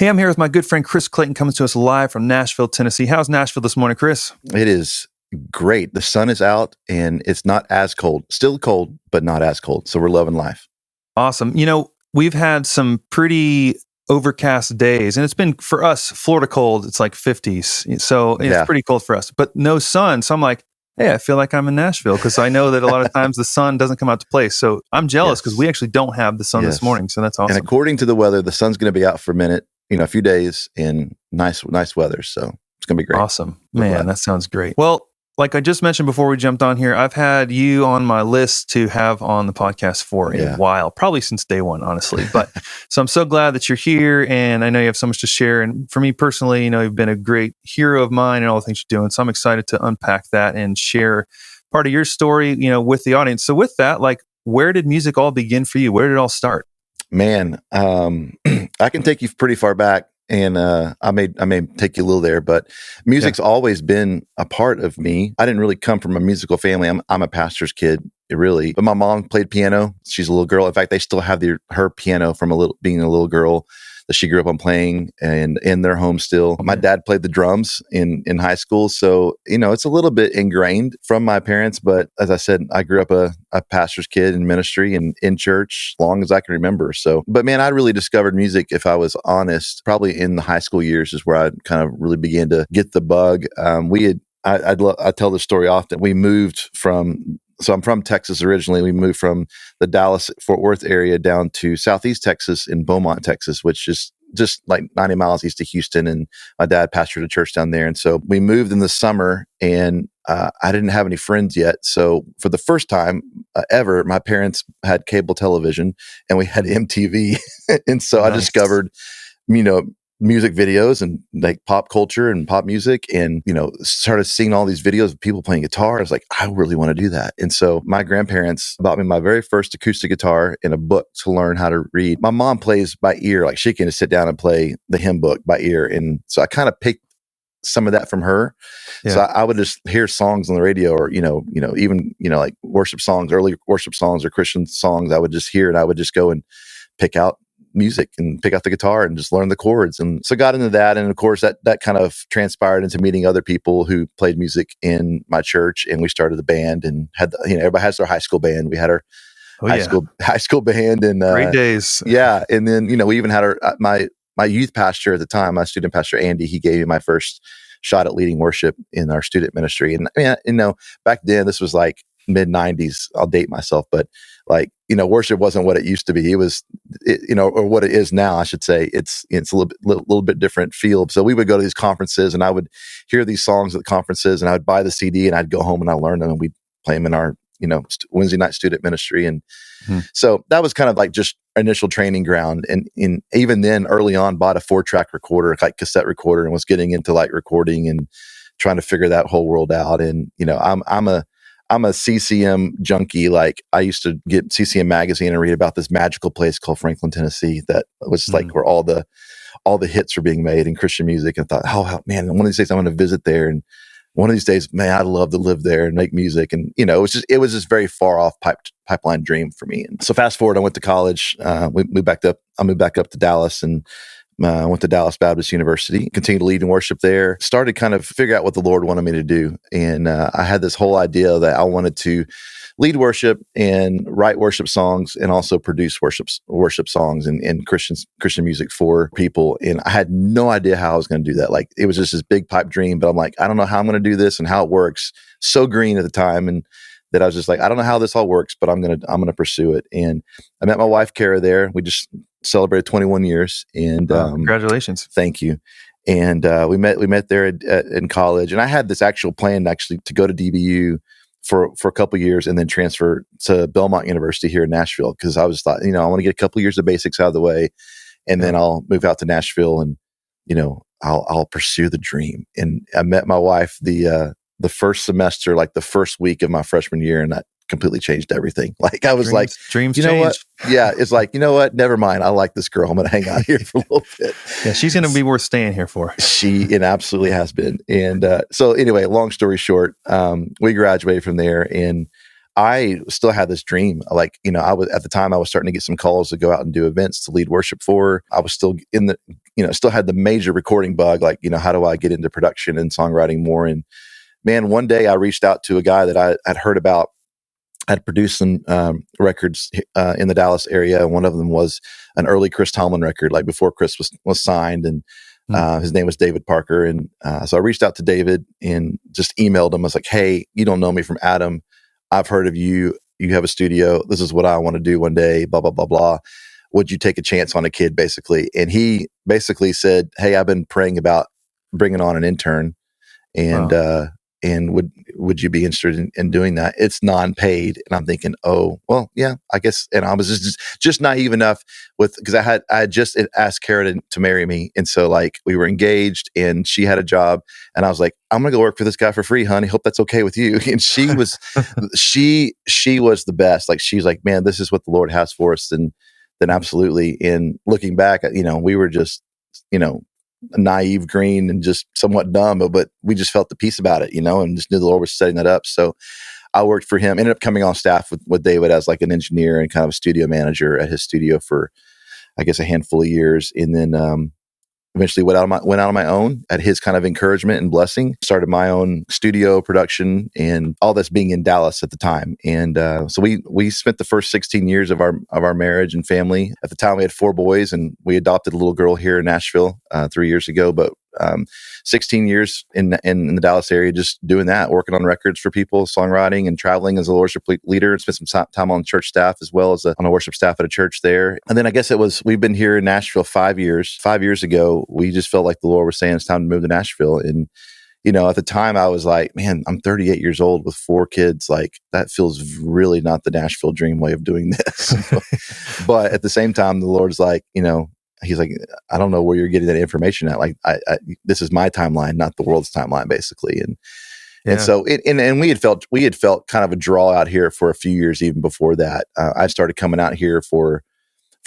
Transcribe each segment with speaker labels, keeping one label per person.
Speaker 1: Hey, I'm here with my good friend Chris Clayton, coming to us live from Nashville, Tennessee. How's Nashville this morning, Chris?
Speaker 2: It is great. The sun is out and it's not as cold. Still cold, but not as cold. So we're loving life.
Speaker 1: Awesome. You know, we've had some pretty overcast days, and it's been, for us, Florida cold. It's like 50s. So it's pretty cold for us, but no sun. So I'm like, hey, I feel like I'm in Nashville because I know that a lot of times the sun doesn't come out to play. So I'm jealous because we actually don't have the sun this morning. So that's awesome.
Speaker 2: And according to the weather, the sun's going to be out for a minute, a few days in nice weather. So it's going to be great.
Speaker 1: Awesome. Man, that sounds great. Well, like I just mentioned before we jumped on here, I've had you on my list to have on the podcast for a while, probably since day one, honestly. But so I'm so glad that you're here, and I know you have so much to share. And for me personally, you've been a great hero of mine and all the things you're doing. So I'm excited to unpack that and share part of your story, with the audience. So with that, where did music all begin for you? Where did it all start?
Speaker 2: Man, I can take you pretty far back. And I may take you a little there, but music's always been a part of me. I didn't really come from a musical family. I'm a pastor's kid, really. But my mom played piano. She's a little girl. In fact, they still have her piano from being a little girl that she grew up on playing and in their home still. My dad played the drums in high school. So, it's a little bit ingrained from my parents. But as I said, I grew up a pastor's kid in ministry and in church as long as I can remember. So, but man, I really discovered music, if I was honest, probably in the high school years is where I kind of really began to get the bug. I tell this story often. We moved so I'm from Texas originally. We moved from the Dallas-Fort Worth area down to Southeast Texas in Beaumont, Texas, which is just like 90 miles east of Houston. And my dad pastored a church down there. And so we moved in the summer, and I didn't have any friends yet. So for the first time ever, my parents had cable television and we had MTV. And so I discovered, music videos and like pop culture and pop music, and started seeing all these videos of people playing guitar. I was like, I really want to do that. And so my grandparents bought me my very first acoustic guitar and a book to learn how to read. My mom plays by ear, like she can just sit down and play the hymn book by ear. And so I kind of picked some of that from her. So I would just hear songs on the radio, or even like worship songs, early worship songs or Christian songs. I would just hear, and I would just go and pick out music and pick out the guitar and just learn the chords. And so got into that. And of course that kind of transpired into meeting other people who played music in my church. And we started the band and had, everybody has their high school band. We had our high school band, and
Speaker 1: great days.
Speaker 2: Yeah. And then, we even had my youth pastor at the time, my student pastor, Andy, he gave me my first shot at leading worship in our student ministry. And back then this was like mid 90s, I'll date myself, but worship wasn't what it used to be. It was, or what it is now, I should say. It's a little bit different field. So we would go to these conferences, and I would hear these songs at the conferences, and I would buy the CD, and I'd go home and I learned them, and we'd play them in our, Wednesday night student ministry. And so that was kind of like just initial training ground. And even then, early on, bought a 4-track recorder, like cassette recorder, and was getting into like recording and trying to figure that whole world out. And, I'm a CCM junkie. Like I used to get CCM magazine and read about this magical place called Franklin, Tennessee, that was like where all the hits were being made in Christian music. And thought, oh man, one of these days I'm going to visit there. And one of these days, man, I'd love to live there and make music. And, it was just very far off pipeline dream for me. And so fast forward, I went to college. I moved back up to Dallas, and I went to Dallas Baptist University, continued to lead in worship there, started kind of figure out what the Lord wanted me to do. And I had this whole idea that I wanted to lead worship and write worship songs, and also produce worship songs and Christian music for people. And I had no idea how I was going to do that. Like it was just this big pipe dream, but I'm like, I don't know how I'm going to do this and how it works. So green at the time. And that I was just like, I don't know how this all works, but I'm going to pursue it. And I met my wife, Kara, there. We just celebrated 21 years. And
Speaker 1: congratulations.
Speaker 2: Thank you. And we met there in college. And I had this actual plan actually to go to DBU for a couple of years and then transfer to Belmont University here in Nashville, because I was thought, I want to get a couple of years of basics out of the way, and then I'll move out to Nashville and I'll pursue the dream. And I met my wife the first semester, like the first week of my freshman year, and that completely changed everything. Like I was
Speaker 1: dreams
Speaker 2: you know
Speaker 1: change.
Speaker 2: What? Yeah, it's like, you know what? Never mind. I like this girl. I'm going to hang out here for a little bit.
Speaker 1: Yeah, she's going to be worth staying here for.
Speaker 2: It absolutely has been. And so anyway, long story short, we graduated from there, and I still had this dream. Like, I was at the time I was starting to get some calls to go out and do events to lead worship for. I was still still had the major recording bug. Like, how do I get into production and songwriting more? And man, one day I reached out to a guy that I had heard about. I'd produced some records in the Dallas area. One of them was an early Chris Tomlin record, like before Chris was signed, and his name was David Parker. And so I reached out to David and just emailed him. I was like, "Hey, you don't know me from Adam. I've heard of you. You have a studio. This is what I want to do one day. Blah blah blah blah. Would you take a chance on a kid?" Basically, and he basically said, "Hey, I've been praying about bringing on an intern, and and would you be interested in doing that? It's non-paid." And I'm thinking, oh, well, yeah, I guess. And I was just naive enough because I had just asked Kara to marry me. And so like we were engaged and she had a job and I was like, I'm going to go work for this guy for free, honey. Hope that's okay with you. And she was, she was the best. Like, she's like, man, this is what the Lord has for us. Then absolutely. And looking back, we were just, naive, green, and just somewhat dumb, but we just felt the peace about it, and just knew the Lord was setting that up. So I worked for him, ended up coming on staff with David as like an engineer and kind of a studio manager at his studio for, I guess, a handful of years. And then eventually went out on my own at his kind of encouragement and blessing, started my own studio production, and all this being in Dallas at the time. And so we spent the first 16 years of our marriage and family. At the time we had 4 boys, and we adopted a little girl here in Nashville 3 years ago, but 16 years in the Dallas area, just doing that, working on records for people, songwriting, and traveling as a worship leader, and spent some time on church staff as well as on a worship staff at a church there. And then I guess we've been here in Nashville 5 years. 5 years ago, we just felt like the Lord was saying it's time to move to Nashville. And, at the time I was like, man, I'm 38 years old with 4 kids. Like, that feels really not the Nashville dream way of doing this. But at the same time, the Lord's like, He's like, I don't know where you're getting that information at. Like, this is my timeline, not the world's timeline, basically. And so we had felt kind of a draw out here for a few years, even before that. I started coming out here for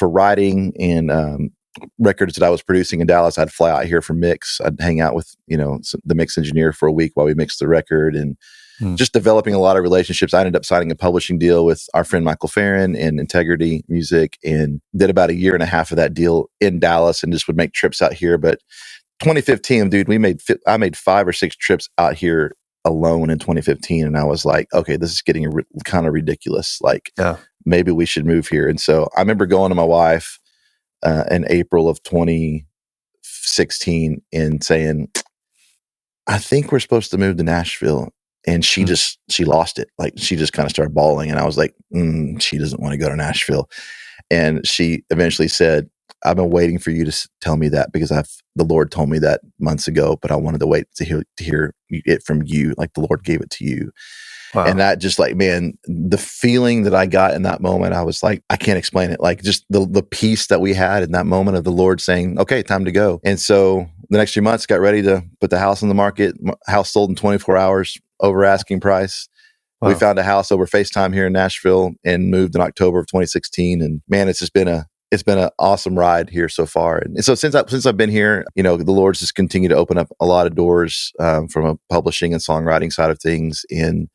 Speaker 2: writing and records that I was producing in Dallas. I'd fly out here for mix. I'd hang out with the mix engineer for a week while we mixed the record, and just developing a lot of relationships. I ended up signing a publishing deal with our friend Michael Farron and Integrity Music, and did about a year and a half of that deal in Dallas, and just would make trips out here. But 2015, dude, I made 5 or 6 trips out here alone in 2015, and I was like, okay, this is getting kind of ridiculous. Like, maybe we should move here. And so I remember going to my wife in April of 2016 and saying, I think we're supposed to move to Nashville. And she lost it. Like, she just kind of started bawling. And I was like, she doesn't want to go to Nashville. And she eventually said, I've been waiting for you to tell me that, because the Lord told me that months ago, but I wanted to wait to hear it from you. Like, the Lord gave it to you. Wow. And that just, like, man, the feeling that I got in that moment, I was like, I can't explain it. Like, just the peace that we had in that moment of the Lord saying, okay, time to go. And so the next few months, got ready to put the house on the market. House sold in 24 hours over asking price. Wow. We found a house over FaceTime here in Nashville and moved in October of 2016. And man, it's been an awesome ride here so far. And so since I've been here, the Lord's just continued to open up a lot of doors from a publishing and songwriting side of things, and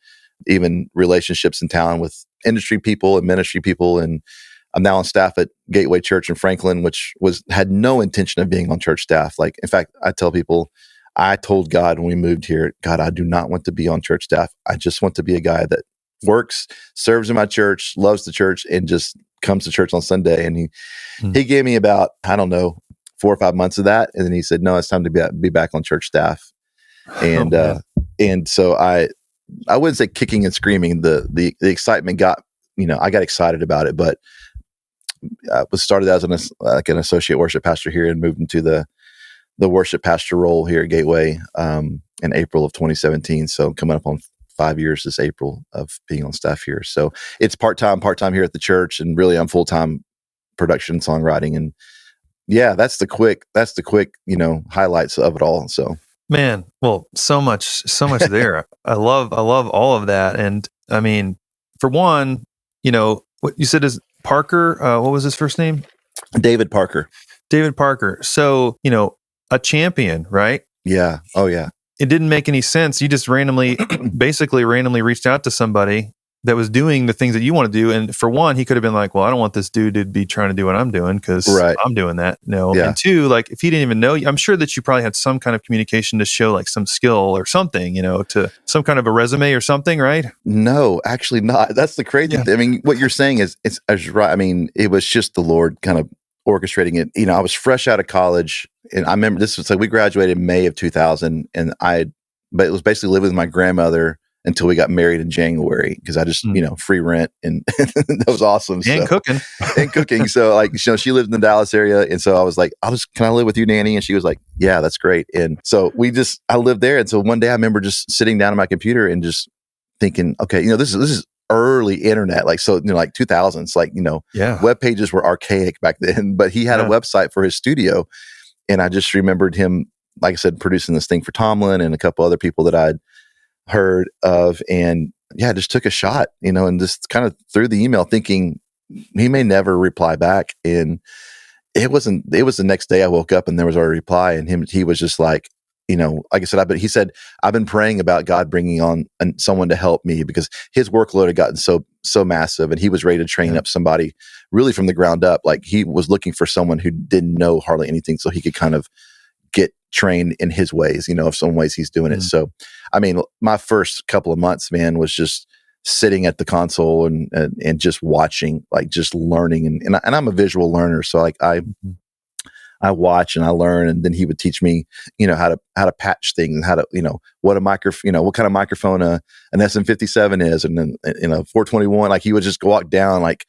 Speaker 2: even relationships in town with industry people and ministry people. And I'm now on staff at Gateway Church in Franklin, which had no intention of being on church staff. Like, in fact, I tell people, I told God when we moved here, God, I do not want to be on church staff. I just want to be a guy that works, serves in my church, loves the church, and just comes to church on Sunday. And he gave me about, I don't know, 4 or 5 months of that. And then he said, no, it's time to be back on church staff. And, and so I wouldn't say kicking and screaming. The excitement got, I got excited about it, but I was started as an associate worship pastor here and moved into the worship pastor role here at Gateway in April of 2017. So coming up on 5 years this April of being on staff here. So it's part-time here at the church, and really I'm full-time production, songwriting. And yeah, that's the quick, highlights of it all. So,
Speaker 1: man, well, so much there. I love all of that. And I mean, for one, what you said is Parker, what was his first name?
Speaker 2: David Parker.
Speaker 1: So, a champion, right?
Speaker 2: Yeah. Oh yeah.
Speaker 1: It didn't make any sense. You just basically randomly reached out to somebody that was doing the things that you want to do. And for one, he could have been like, well, I don't want this dude to be trying to do what I'm doing because I'm doing that. No.
Speaker 2: Yeah.
Speaker 1: And two, like if he didn't even know, I'm sure that you probably had some kind of communication to show like some skill or something, to some kind of a resume or something, right?
Speaker 2: No, actually not. That's the crazy thing. I mean, what you're saying is right. I mean, it was just the Lord kind of orchestrating it. I was fresh out of college, and I remember this was like we graduated in May of 2000, but it was basically living with my grandmother until we got married in January because I just, free rent, and that was awesome.
Speaker 1: And cooking.
Speaker 2: And cooking. So like, she lived in the Dallas area. And so I was like, can I live with you, Nanny? And she was like, yeah, that's great. And so I lived there. And so one day I remember just sitting down at my computer and just thinking, okay, this is early internet. Like, so, like 2000s, like, web pages were archaic back then, but he had a website for his studio. And I just remembered him, like I said, producing this thing for Tomlin and a couple other people that I'd heard of, and I just took a shot, and just kind of threw the email thinking he may never reply back. And it was the next day I woke up and there was already a reply, and he was just like, like I said, he said, I've been praying about God bringing on someone to help me because his workload had gotten so massive, and he was ready to train up somebody really from the ground up. Like he was looking for someone who didn't know hardly anything so he could kind of get trained in his ways, of some ways he's doing it. So, I mean, my first couple of months, man, was just sitting at the console and just watching, like just learning. And I'm a visual learner. So like I watch and I learn, and then he would teach me, how to patch things and how to, what kind of microphone an SM57 is. And then, 421, like he would just walk down, like,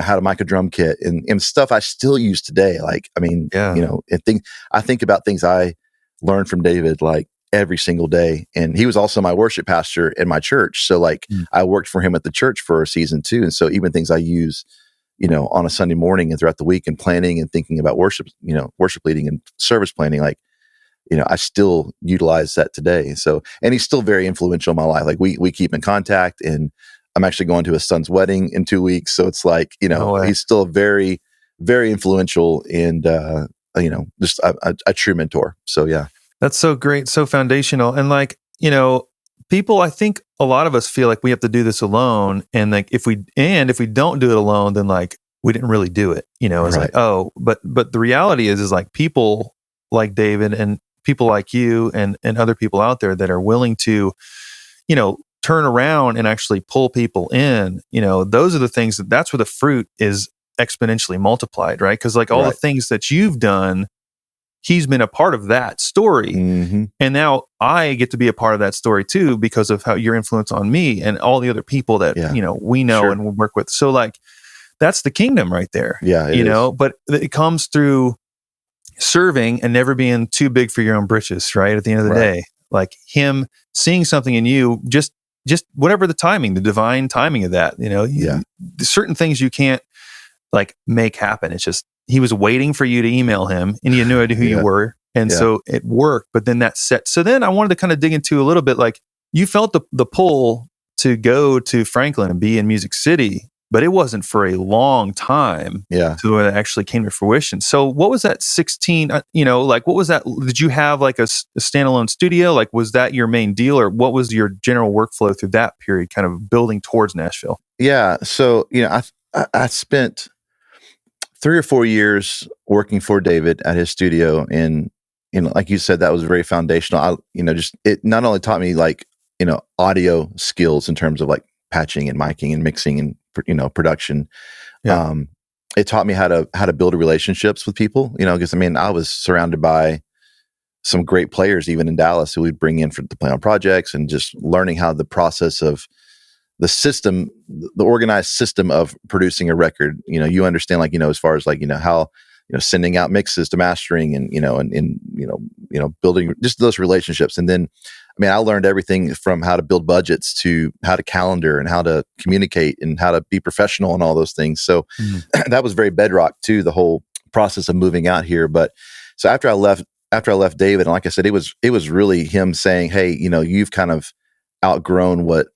Speaker 2: how to mic a drum kit and stuff I still use today. Like, I mean, I think about things I learned from David, like every single day. And he was also my worship pastor in my church. So like I worked for him at the church for a season too. And so even things I use, on a Sunday morning and throughout the week and planning and thinking about worship, worship leading and service planning, like, I still utilize that today. So, and he's still very influential in my life. Like we keep in contact, and I'm actually going to his son's wedding in 2 weeks. So it's like, he's still very, very influential and, just a true mentor. So, yeah.
Speaker 1: That's so great. So foundational. And like, people, I think a lot of us feel like we have to do this alone. And like, if we don't do it alone, then like, we didn't really do it, it's like, oh, but the reality is like people like David and people like you and other people out there that are willing to, turn around and actually pull people in, those are the things that's where the fruit is exponentially multiplied, right? Because like all the things that you've done, he's been a part of that story. Mm-hmm. And now I get to be a part of that story too, because of how your influence on me and all the other people that, we know and we work with. So like, that's the kingdom right there. Yeah. But it comes through serving and never being too big for your own britches, right? At the end of the day, like him seeing something in you, just whatever the timing, the divine timing of that, certain things you can't like make happen. It's just, he was waiting for you to email him and he had no idea who you were. And so it worked, but then that set. So then I wanted to kind of dig into a little bit, like you felt the pull to go to Franklin and be in Music City, but it wasn't for a long time to when it actually came to fruition. So what was that 16, like what was that? Did you have like a standalone studio? Like was that your main deal, or what was your general workflow through that period, kind of building towards Nashville?
Speaker 2: Yeah. So, I spent 3 or 4 years working for David at his studio. And, like you said, that was very foundational. It not only taught me like, audio skills in terms of like patching and miking and mixing and, production. Yeah. It taught me how to build relationships with people, because I was surrounded by some great players, even in Dallas, who we'd bring in to play on projects, and just learning how the process of the system, the organized system of producing a record, you understand, like, as far as like, how, sending out mixes to mastering and, building just those relationships. And then, I learned everything from how to build budgets to how to calendar and how to communicate and how to be professional and all those things. So that was very bedrock to the whole process of moving out here. But so after I left David, and like I said, it was really him saying, hey, you've kind of outgrown what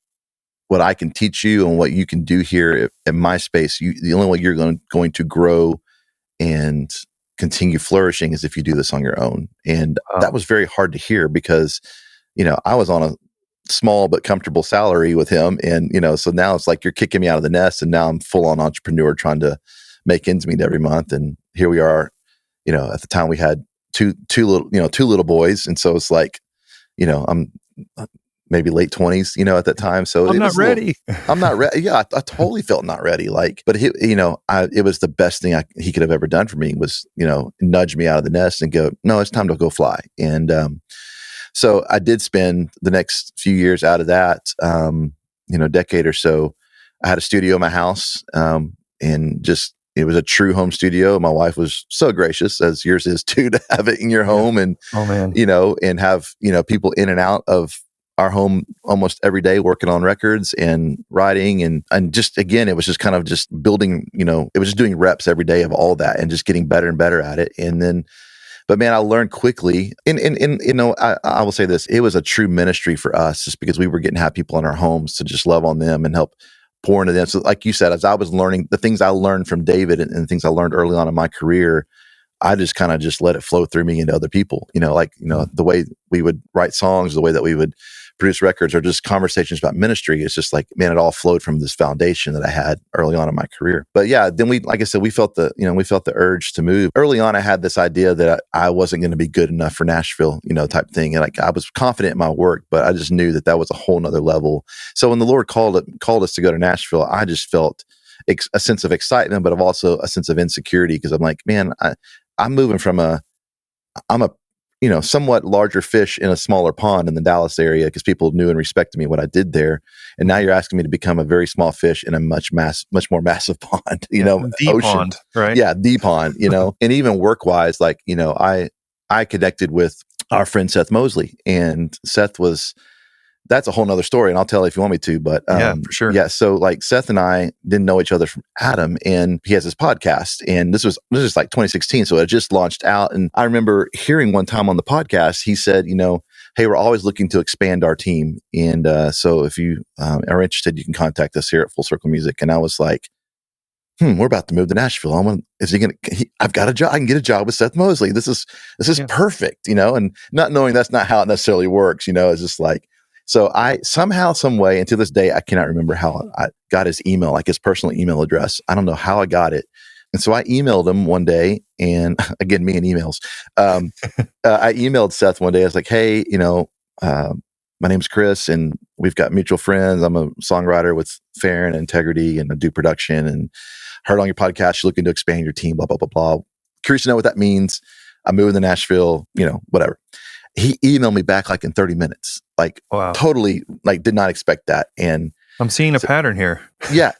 Speaker 2: I can teach you and what you can do here in my space. The only way you're going to grow and continue flourishing is if you do this on your own. And that was very hard to hear, because, I was on small but comfortable salary with him. And, so now it's like you're kicking me out of the nest, and now I'm full on entrepreneur trying to make ends meet every month. And here we are, at the time we had two little boys. And so it's like, I'm maybe late 20s, at that time. So
Speaker 1: I'm not ready.
Speaker 2: I'm not ready. Yeah. I totally felt not ready. But it was the best thing he could have ever done for me was, nudge me out of the nest and go, no, it's time to go fly. And, so I did spend the next few years out of that, decade or so. I had a studio in my house, and just, it was a true home studio. My wife was so gracious, as yours is too, to have it in your home and, and have, people in and out of our home almost every day working on records and writing. And just, again, it was just kind of just building, it was just doing reps every day of all that and just getting better and better at it. And then, but man, I learned quickly, and I will say this, it was a true ministry for us just because we were getting to have people in our homes to just love on them and help pour into them. So like you said, as I was learning the things I learned from David and the things I learned early on in my career, I just kind of just let it flow through me into other people, the way we would write songs, the way that we would produce records, or just conversations about ministry. It's just like, man, it all flowed from this foundation that I had early on in my career. But yeah, then like I said, we felt the urge to move. Early on, I had this idea that I wasn't going to be good enough for Nashville, type thing. And like, I was confident in my work, but I just knew that was a whole nother level. So when the Lord called us to go to Nashville, I just felt a sense of excitement, but also a sense of insecurity, because I'm like, man, I'm moving from I'm a somewhat larger fish in a smaller pond in the Dallas area, because people knew and respected me what I did there. And now you're asking me to become a very small fish in a much more massive pond,
Speaker 1: the
Speaker 2: ocean.
Speaker 1: Pond, right?
Speaker 2: Yeah. The pond, and even work wise, like, I connected with our friend Seth Mosley, and that's a whole nother story, and I'll tell if you want me to, but
Speaker 1: yeah, for sure.
Speaker 2: Yeah. So like Seth and I didn't know each other from Adam, and he has his podcast, and this is like 2016. So it just launched out. And I remember hearing one time on the podcast, he said, hey, we're always looking to expand our team. And so if you are interested, you can contact us here at Full Circle Music. And I was like, we're about to move to Nashville. I've got a job. I can get a job with Seth Mosley. This is perfect, and not knowing that's not how it necessarily works, it's just like, so I somehow, some way, and to this day, I cannot remember how I got his email, like his personal email address. I don't know how I got it. And so I emailed him one day, and again, me and emails. I emailed Seth one day. I was like, hey, my name's Chris, and we've got mutual friends. I'm a songwriter with Fair and Integrity, and I do production, and heard on your podcast, you're looking to expand your team, blah, blah, blah, blah. Curious to know what that means. I'm moving to Nashville, whatever. He emailed me back like in 30 minutes, like wow. Totally, like did not expect that. And
Speaker 1: I'm seeing a pattern here.
Speaker 2: Yeah,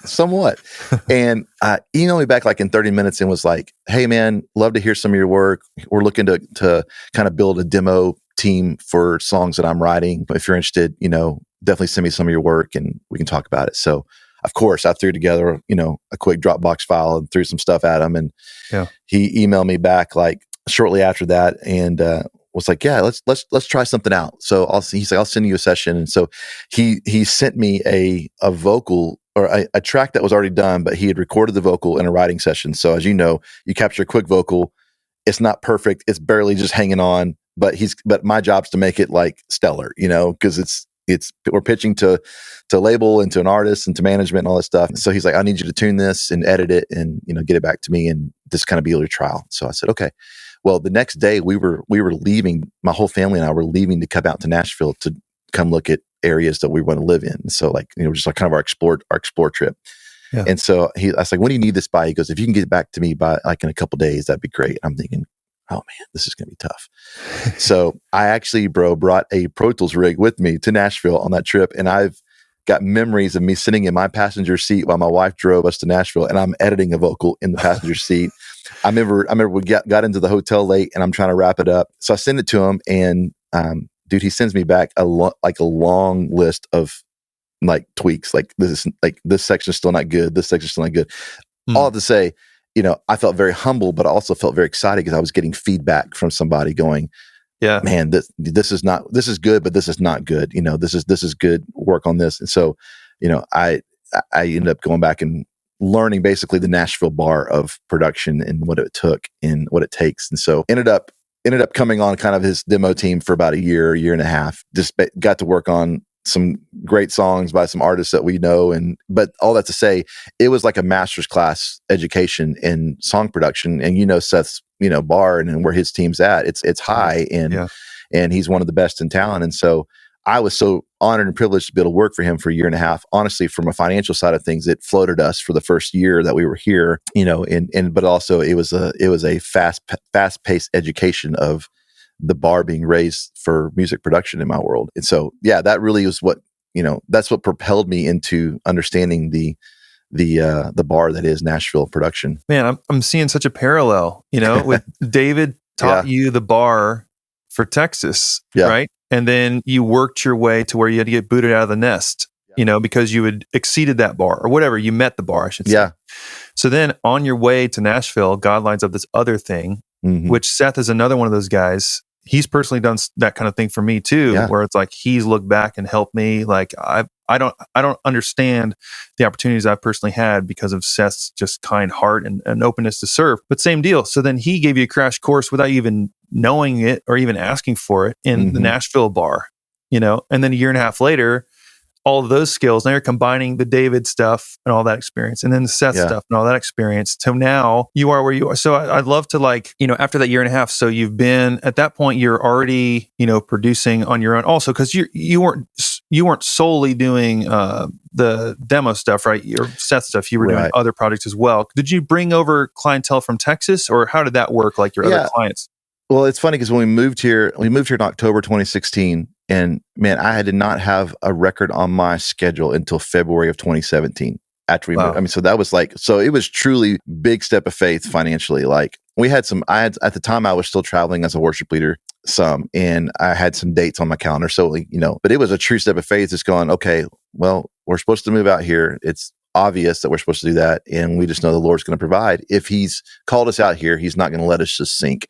Speaker 2: somewhat. And emailed me back like in 30 minutes and was like, hey man, love to hear some of your work. We're looking to kind of build a demo team for songs that I'm writing. If you're interested, definitely send me some of your work and we can talk about it. So of course I threw together, a quick Dropbox file and threw some stuff at him. And he emailed me back like shortly after that and was like, yeah, let's try something out. So he's like, I'll send you a session. And so he sent me a vocal or a track that was already done, but he had recorded the vocal in a writing session. So as you know, you capture a quick vocal. It's not perfect. It's barely just hanging on, but my job's to make it like stellar, because we're pitching to label and to an artist and to management and all this stuff. So he's like, I need you to tune this and edit it and, get it back to me and just kind of be your trial. So I said, okay. Well, the next day we were leaving, my whole family and I were leaving to come out to Nashville to come look at areas that we want to live in. So like, just like kind of our explore trip. Yeah. And so I was like, when do you need this by? He goes, if you can get it back to me by like in a couple of days, that'd be great. I'm thinking, oh man, this is going to be tough. So I actually, brought a Pro Tools rig with me to Nashville on that trip. And I've got memories of me sitting in my passenger seat while my wife drove us to Nashville and I'm editing a vocal in the passenger seat. I remember we got into the hotel late and I'm trying to wrap it up. So I send it to him and, dude, he sends me back a long list of like tweaks. Like this section is still not good. This section is still not good. All to say, I felt very humble, but I also felt very excited because I was getting feedback from somebody going, yeah, man, this is good, but this is not good. This is good work on this. And so, I ended up going back and learning basically the Nashville bar of production and what it took and what it takes. And so ended up ended up coming on kind of his demo team for about a year and a half. Just got to work on some great songs by some artists that we know. But all that to say, it was like a master's class education in song production. And Seth's, bar and where his team's at, it's high, and he's one of the best in town. And so I was so honored and privileged to be able to work for him for a year and a half. Honestly, from a financial side of things, it floated us for the first year that we were here, but also it was a fast paced education of the bar being raised for music production in my world. And so, that really was what, that's what propelled me into understanding the bar that is Nashville production.
Speaker 1: Man, I'm seeing such a parallel, with David taught you the bar for Texas, right? And then you worked your way to where you had to get booted out of the nest, because you had exceeded that bar or whatever. You met the bar, I should say. Yeah. So then on your way to Nashville, God lines up this other thing, which Seth is another one of those guys. He's personally done that kind of thing for me too, where it's like he's looked back and helped me. Like I don't understand the opportunities I've personally had because of Seth's just kind heart and openness to serve. But same deal. So then he gave you a crash course without you even knowing it or even asking for it in the Nashville bar, and then a year and a half later, all of those skills, now you're combining the David stuff and all that experience, and then the Seth stuff and all that experience. So now you are where you are. So I'd love to after that year and a half, so you've been, at that point, you're already, producing on your own also, because you weren't solely doing the demo stuff, right? Your Seth stuff, you were doing other projects as well. Did you bring over clientele from Texas, or how did that work, like your other clients?
Speaker 2: Well, it's funny because when we moved here in October 2016, and man, I did not have a record on my schedule until February of 2017 after we moved. I mean, so that was so it was truly big step of faith financially. Like at the time I was still traveling as a worship leader and I had some dates on my calendar. So, but it was a true step of faith, just going, okay, well, we're supposed to move out here. It's obvious that we're supposed to do that. And we just know the Lord's going to provide. If he's called us out here, he's not going to let us just sink.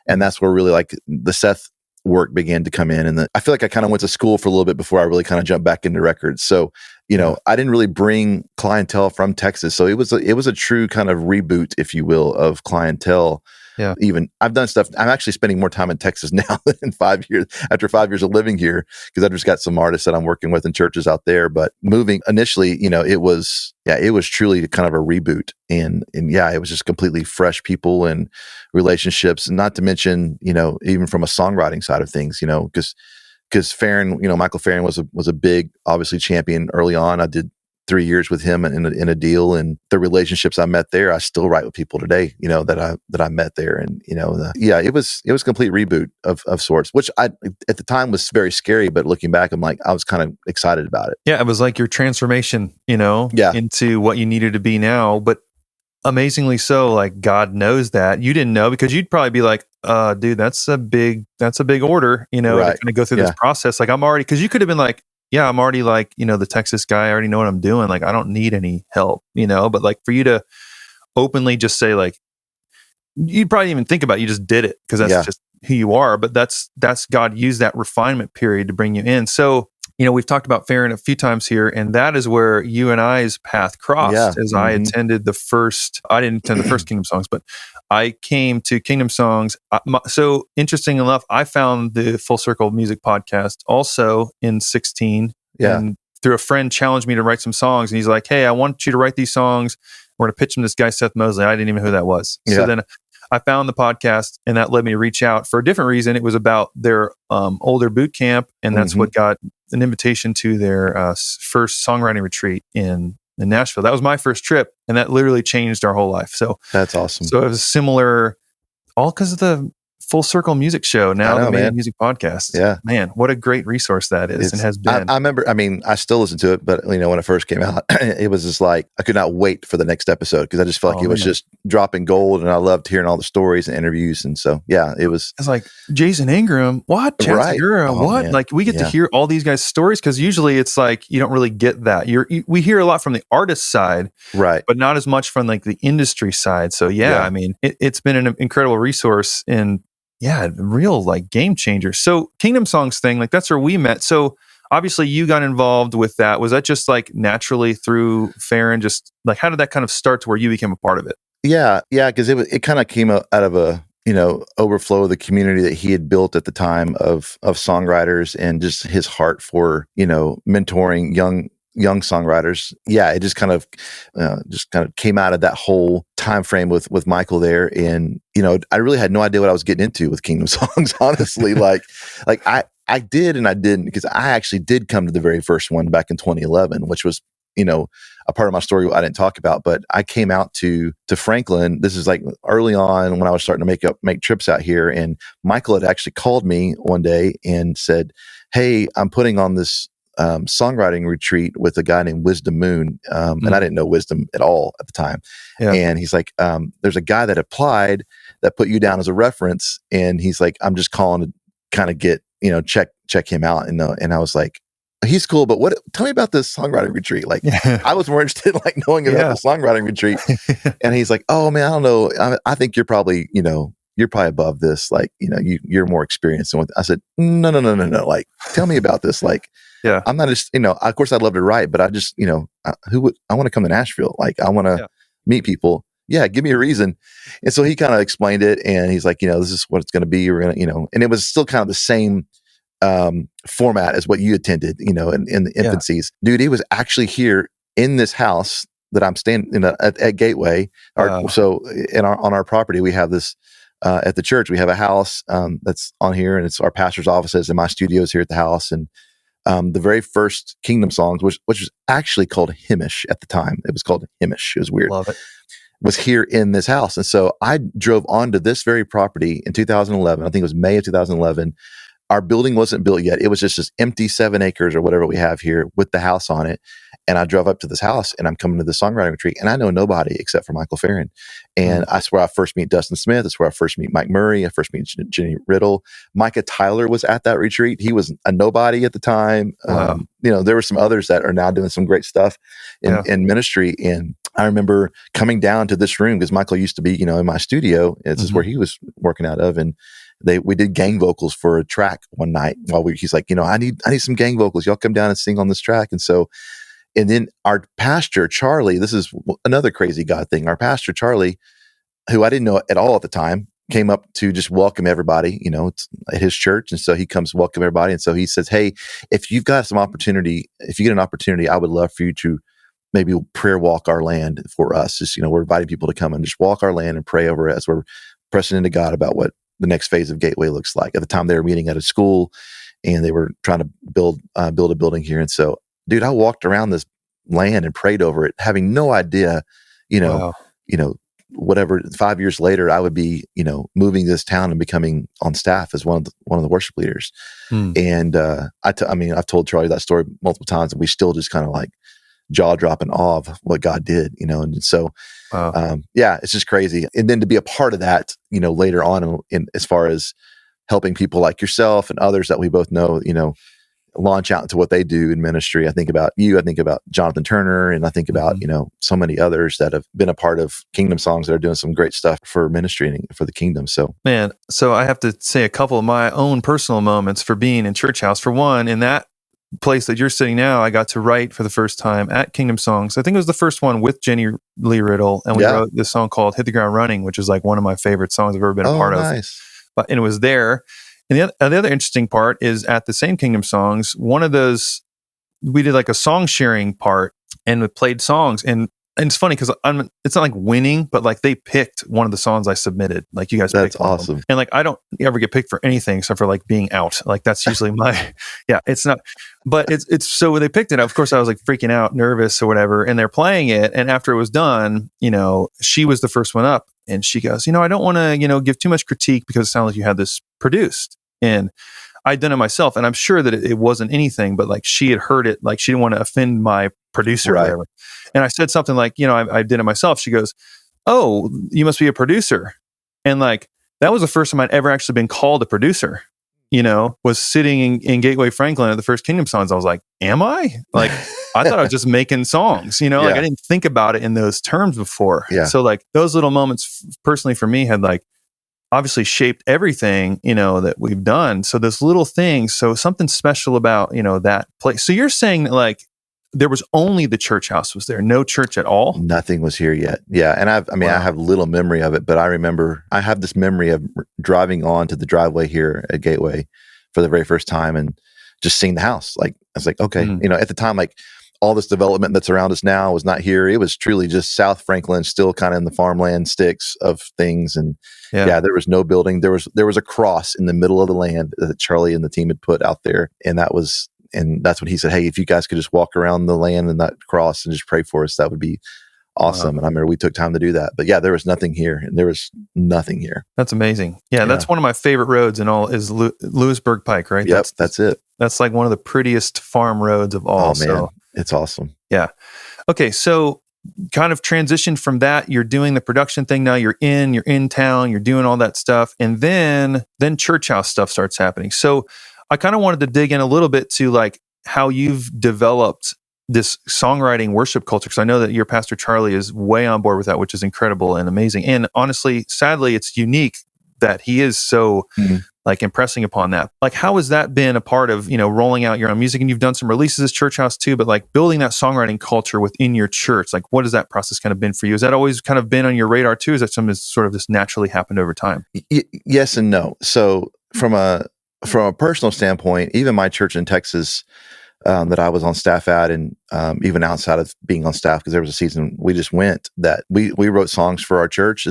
Speaker 2: And that's where really the Seth work began to come in. And I feel like I kind of went to school for a little bit before I really kind of jumped back into records. So, I didn't really bring clientele from Texas. So it was a true kind of reboot, if you will, of clientele. Yeah. Even I've done stuff. I'm actually spending more time in Texas now than 5 years after 5 years of living here, because I've just got some artists that I'm working with in churches out there. But moving initially, it was truly kind of a reboot, and it was just completely fresh people and relationships, and not to mention, even from a songwriting side of things, because Farron, Michael Farron was a big, obviously, champion early on. I did 3 years with him in a deal, and the relationships I met there, I still write with people today, that I met there. And, it was a complete reboot of sorts, which at the time was very scary, but looking back, I'm like, I was kind of excited about it.
Speaker 1: Yeah. It was like your transformation, into what you needed to be now, but amazingly so, like God knows that you didn't know, because you'd probably be like, dude, that's a big order, to kind of go through this process. Like because you could have been like, yeah, I'm already the Texas guy. I already know what I'm doing. Like, I don't need any help, but like for you to openly just say, like, you'd probably even think about it, you just did it because that's just who you are. But that's God used that refinement period to bring you in. So, we've talked about Farron a few times here, and that is where you and I's path crossed. As I attended I didn't attend the first Kingdom Songs, but I came to Kingdom Songs. So interesting enough, I found the Full Circle Music podcast also in 16. And through a friend challenged me to write some songs. And he's like, hey, I want you to write these songs. We're going to pitch them to this guy, Seth Mosley. I didn't even know who that was. So then I found the podcast, and that led me to reach out for a different reason. It was about their older boot camp, and that's what got an invitation to their first songwriting retreat in Nashville. That was my first trip, and that literally changed our whole life. So
Speaker 2: that's awesome.
Speaker 1: So it was similar, all because of the Full Circle Music Show, now the Main Music Podcast. Yeah. Man, what a great resource that is and has been.
Speaker 2: I remember, I still listen to it, but when it first came out, it was just like, I could not wait for the next episode, because I just felt like it was just dropping gold, and I loved hearing all the stories and interviews. And so, it's
Speaker 1: like Jason Ingram, what? Chance Segura, what? Man. Like, we get to hear all these guys' stories, because usually it's like, you don't really get that. We hear a lot from the artist side, right? But not as much from like the industry side. So it's been an incredible resource in real like game changer. So Kingdom Songs thing, like that's where we met. So obviously you got involved with that. Was that just like naturally through Farron? Just like, how did that kind of start to where you became a part of it?
Speaker 2: Yeah. Because it kind of came out of overflow of the community that he had built at the time of songwriters, and just his heart for, mentoring young songwriters. Yeah, it just kind of came out of that whole time frame with Michael there. And, I really had no idea what I was getting into with Kingdom Songs, honestly. like I did and I didn't, because I actually did come to the very first one back in 2011, which was, a part of my story I didn't talk about. But I came out to Franklin. This is like early on when I was starting to make trips out here. And Michael had actually called me one day and said, "Hey, I'm putting on this songwriting retreat with a guy named Wisdom Moon." And I didn't know Wisdom at all at the time. Yeah. And he's like, "There's a guy that applied that put you down as a reference." And he's like, "I'm just calling to kind of get, check him out." And I was like, "He's cool, but tell me about this songwriting retreat." Like, I was more interested in knowing about the songwriting retreat. And he's like, "Oh man, I don't know. I think you're probably, you're probably above this. Like, you're more experienced." And I said, No. Like, tell me about this. Like, yeah, I'm not just, of course I'd love to write, but I just, I want to come to Nashville. Like, I want to meet people. Yeah, give me a reason." And so he kind of explained it, and he's like, "This is what it's going to be. We're going to, and it was still kind of the same format as what you attended, in the infancies. Dude, he was actually here in this house that I'm standing at Gateway. So on our property, we have this, at the church, we have a house that's on here, and it's our pastor's offices, and my studio's here at the house. And the very first Kingdom Songs, which was actually called Hymnish at the time. It was called Hymnish. It was weird. Love it. Was here in this house. And so I drove onto this very property in 2011. I think it was May of 2011. Our building wasn't built yet. It was just this empty 7 acres or whatever we have here with the house on it. And I drove up to this house, and I'm coming to the songwriting retreat, and I know nobody except for Michael Farron. And that's where I first meet Dustin Smith. That's where I first meet Mike Murray. I first meet Jenny Riddle. Micah Tyler was at that retreat. He was a nobody at the time. Wow. There were some others that are now doing some great stuff in ministry. And I remember coming down to this room because Michael used to be, in my studio. This is where he was working out of. And we did gang vocals for a track one night he's like, I need some gang vocals. Y'all come down and sing on this track. And then our pastor, Charlie, this is another crazy God thing. Our pastor, Charlie, who I didn't know at all at the time, came up to just welcome everybody, at his church. And so he comes welcome everybody. And so he says, "Hey, if you get an opportunity, I would love for you to maybe prayer walk our land for us." Just, we're inviting people to come and just walk our land and pray over it as we're pressing into God about what the next phase of Gateway looks like. At the time, they were meeting at a school, and they were trying to build a building here. And so, dude, I walked around this land and prayed over it, having no idea, wow. Whatever 5 years later, I would be, moving this town and becoming on staff as one of the worship leaders. And I've told Charlie that story multiple times, and we still just kind of like jaw dropping awe of what God did, and so, wow. It's just crazy. And then to be a part of that, later on in as far as helping people like yourself and others that we both know, launch out into what they do in ministry. I think about you, I think about Jonathan Turner, and I think about, so many others that have been a part of Kingdom Songs that are doing some great stuff for ministry and for the kingdom. So
Speaker 1: I have to say a couple of my own personal moments for being in Church House. For one, in that place that you're sitting now, I got to write for the first time at Kingdom Songs. I think it was the first one with Jenny Lee Riddle, and we wrote this song called "Hit the Ground Running," which is like one of my favorite songs I've ever been a part of. And it was there. And the other interesting part is at the same Kingdom Songs, one of those, we did like a song sharing part, and we played songs. And it's funny because it's not like winning, but like they picked one of the songs I submitted. Like, you guys picked.
Speaker 2: That's awesome.
Speaker 1: And like, I don't ever get picked for anything except for like being out. Like, that's usually it's not, but it's so when they picked it, of course I was like freaking out, nervous or whatever. And they're playing it. And after it was done, she was the first one up, and she goes, I don't want to, give too much critique because it sounds like you had this produced. And I'd done it myself, and I'm sure that it wasn't anything, but like she had heard it, like she didn't want to offend my producer, right, or whatever. And I said something like, I did it myself. She goes, "Oh, you must be a producer." And like, that was the first time I'd ever actually been called a producer, was sitting in Gateway Franklin at the first Kingdom Songs. I was like, am I? Like, I thought I was just making songs, like I didn't think about it in those terms before. Yeah. So like those little moments personally for me had like obviously shaped everything, that we've done. So those little things, so something special about, that place. So you're saying that like, there was only the church house was there, no church at all.
Speaker 2: Nothing was here yet. Yeah. And I have little memory of it, but I remember I have this memory of driving onto the driveway here at Gateway for the very first time and just seeing the house. Like, I was like, okay, at the time, like all this development that's around us now was not here. It was truly just South Franklin, still kind of in the farmland sticks of things. And there was no building. There was a cross in the middle of the land that Charlie and the team had put out there. And that's when he said, hey, if you guys could just walk around the land and that cross and just pray for us, that would be awesome. And I remember we took time to do that. But there was nothing here, and there was nothing here.
Speaker 1: That's amazing. Yeah, that's one of my favorite roads and all is Lewisburg Pike, right?
Speaker 2: Yep, that's it.
Speaker 1: That's like one of the prettiest farm roads of all.
Speaker 2: Oh, man, it's awesome.
Speaker 1: Yeah. Okay, so kind of transition from that, you're doing the production thing now, you're in town, you're doing all that stuff, and then church house stuff starts happening. So I kind of wanted to dig in a little bit to like how you've developed this songwriting worship culture, because I know that your pastor Charlie is way on board with that, which is incredible and amazing. And honestly, sadly, it's unique that he is so like impressing upon that. Like, how has that been a part of, rolling out your own music? And you've done some releases as Church House too, but like building that songwriting culture within your church, like what has that process kind of been for you? Has that always kind of been on your radar too? Is that something that's sort of just naturally happened over time?
Speaker 2: Yes and no. So from a personal standpoint, even my church in Texas that I was on staff at, and even outside of being on staff, because there was a season we just went that we wrote songs for our church.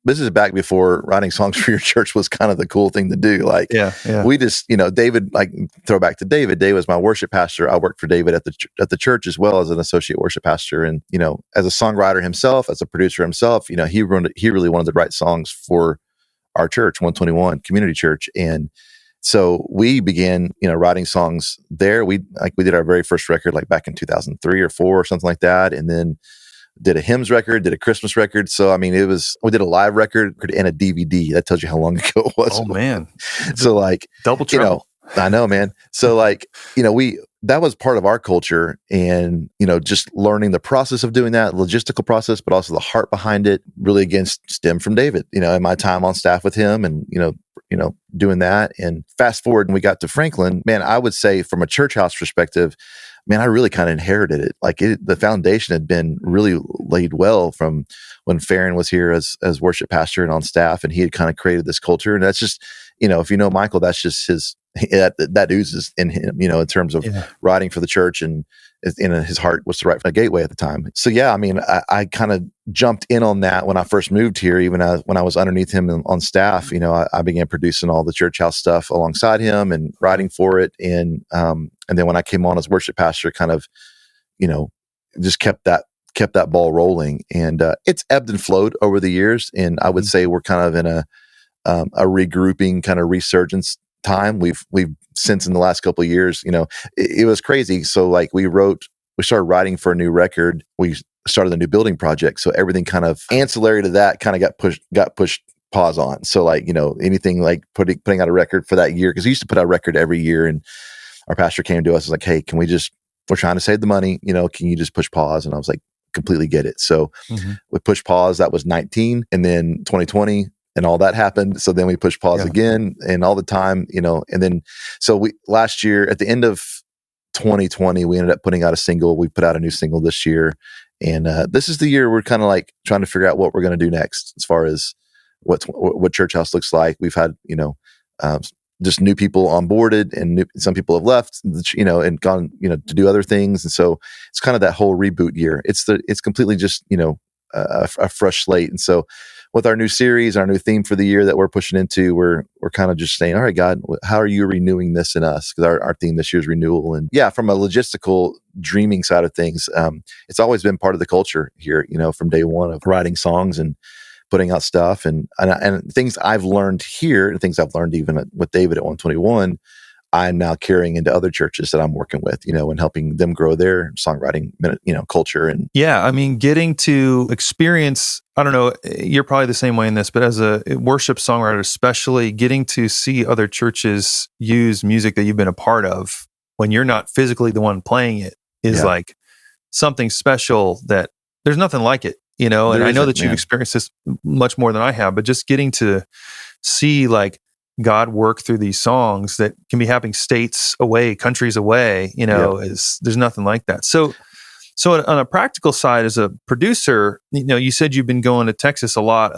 Speaker 2: This is back before writing songs for your church was kind of the cool thing to do. Like, we just, David, like throw back to David. David was my worship pastor. I worked for David at the church as well as an associate worship pastor. And, as a songwriter himself, as a producer himself, he really wanted to write songs for our church, 121 Community Church. And so we began, writing songs there. We did our very first record like back in 2003 or 4 or something like that. And then did a hymns record, did a Christmas record. So, we did a live record and a DVD. That tells you how long ago it was.
Speaker 1: Oh man.
Speaker 2: So like
Speaker 1: double trouble.
Speaker 2: I know, man. So like, that was part of our culture, and, just learning the process of doing that, logistical process, but also the heart behind it really again stemmed from David, in my time on staff with him and, doing that. And fast forward and we got to Franklin, man, I would say from a church house perspective, man, I really kind of inherited it. Like the foundation had been really laid well from when Farron was here as worship pastor and on staff, and he had kind of created this culture. And that's just, if you know Michael, that's just that oozes in him, in terms of writing for the church, and his heart was to write for a Gateway at the time. So I kind of jumped in on that when I first moved here. Even when I was underneath him on staff, I began producing all the church house stuff alongside him and writing for it. And then when I came on as worship pastor, kind of, just kept that ball rolling. And it's ebbed and flowed over the years. And I would say we're kind of in a regrouping kind of resurgence time. We've since in the last couple of years, it was crazy. So like we started writing for a new record. We started a new building project. So everything kind of ancillary to that kind of got pushed pause on. So like, anything like putting out a record for that year, because we used to put out a record every year, and our pastor came to us and was like, hey, we're trying to save the money, can you just push pause? And I was like, completely get it. So we pushed pause. That was 19, and then 2020 and all that happened. So then we pushed pause again, and all the time, and then, so last year at the end of 2020, we ended up putting out a single. We put out a new single this year. And this is the year we're kind of like trying to figure out what we're going to do next as far as what Church House looks like. We've had, just new people onboarded, and some people have left, and gone, to do other things. And so it's kind of that whole reboot year. It's completely just, a fresh slate. And so with our new series, our new theme for the year that we're pushing into, we're kind of just saying, all right, God, how are you renewing this in us? Because our theme this year is renewal. And from a logistical dreaming side of things, it's always been part of the culture here, from day one of writing songs and putting out stuff, and things I've learned here, and things I've learned even with David at 121, I'm now carrying into other churches that I'm working with, and helping them grow their songwriting, culture. And
Speaker 1: getting to experience, I don't know, you're probably the same way in this, but as a worship songwriter, especially getting to see other churches use music that you've been a part of when you're not physically the one playing it is like something special that there's nothing like it, and I know that you've experienced this much more than I have, but just getting to see like God work through these songs that can be happening states away, countries away, there's nothing like that. So on a practical side, as a producer, you said you've been going to Texas a lot,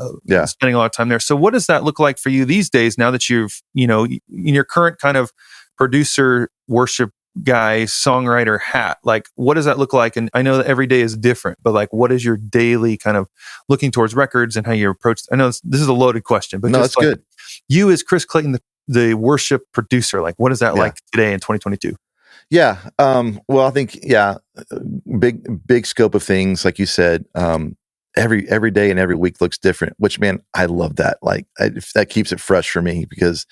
Speaker 1: spending a lot of time there. So what does that look like for you these days, now that you've, in your current kind of producer, worship guy, songwriter hat? Like, what does that look like? And I know that every day is different, but like, what is your daily kind of looking towards records and how you approach? I know this is a loaded question, but
Speaker 2: no, it's good.
Speaker 1: You as Chris Clayton, the worship producer, like, what is that like today in 2022?
Speaker 2: Yeah. Well, I think, big scope of things. Like you said, every day and every week looks different, which, man, I love that. Like that keeps it fresh for me because,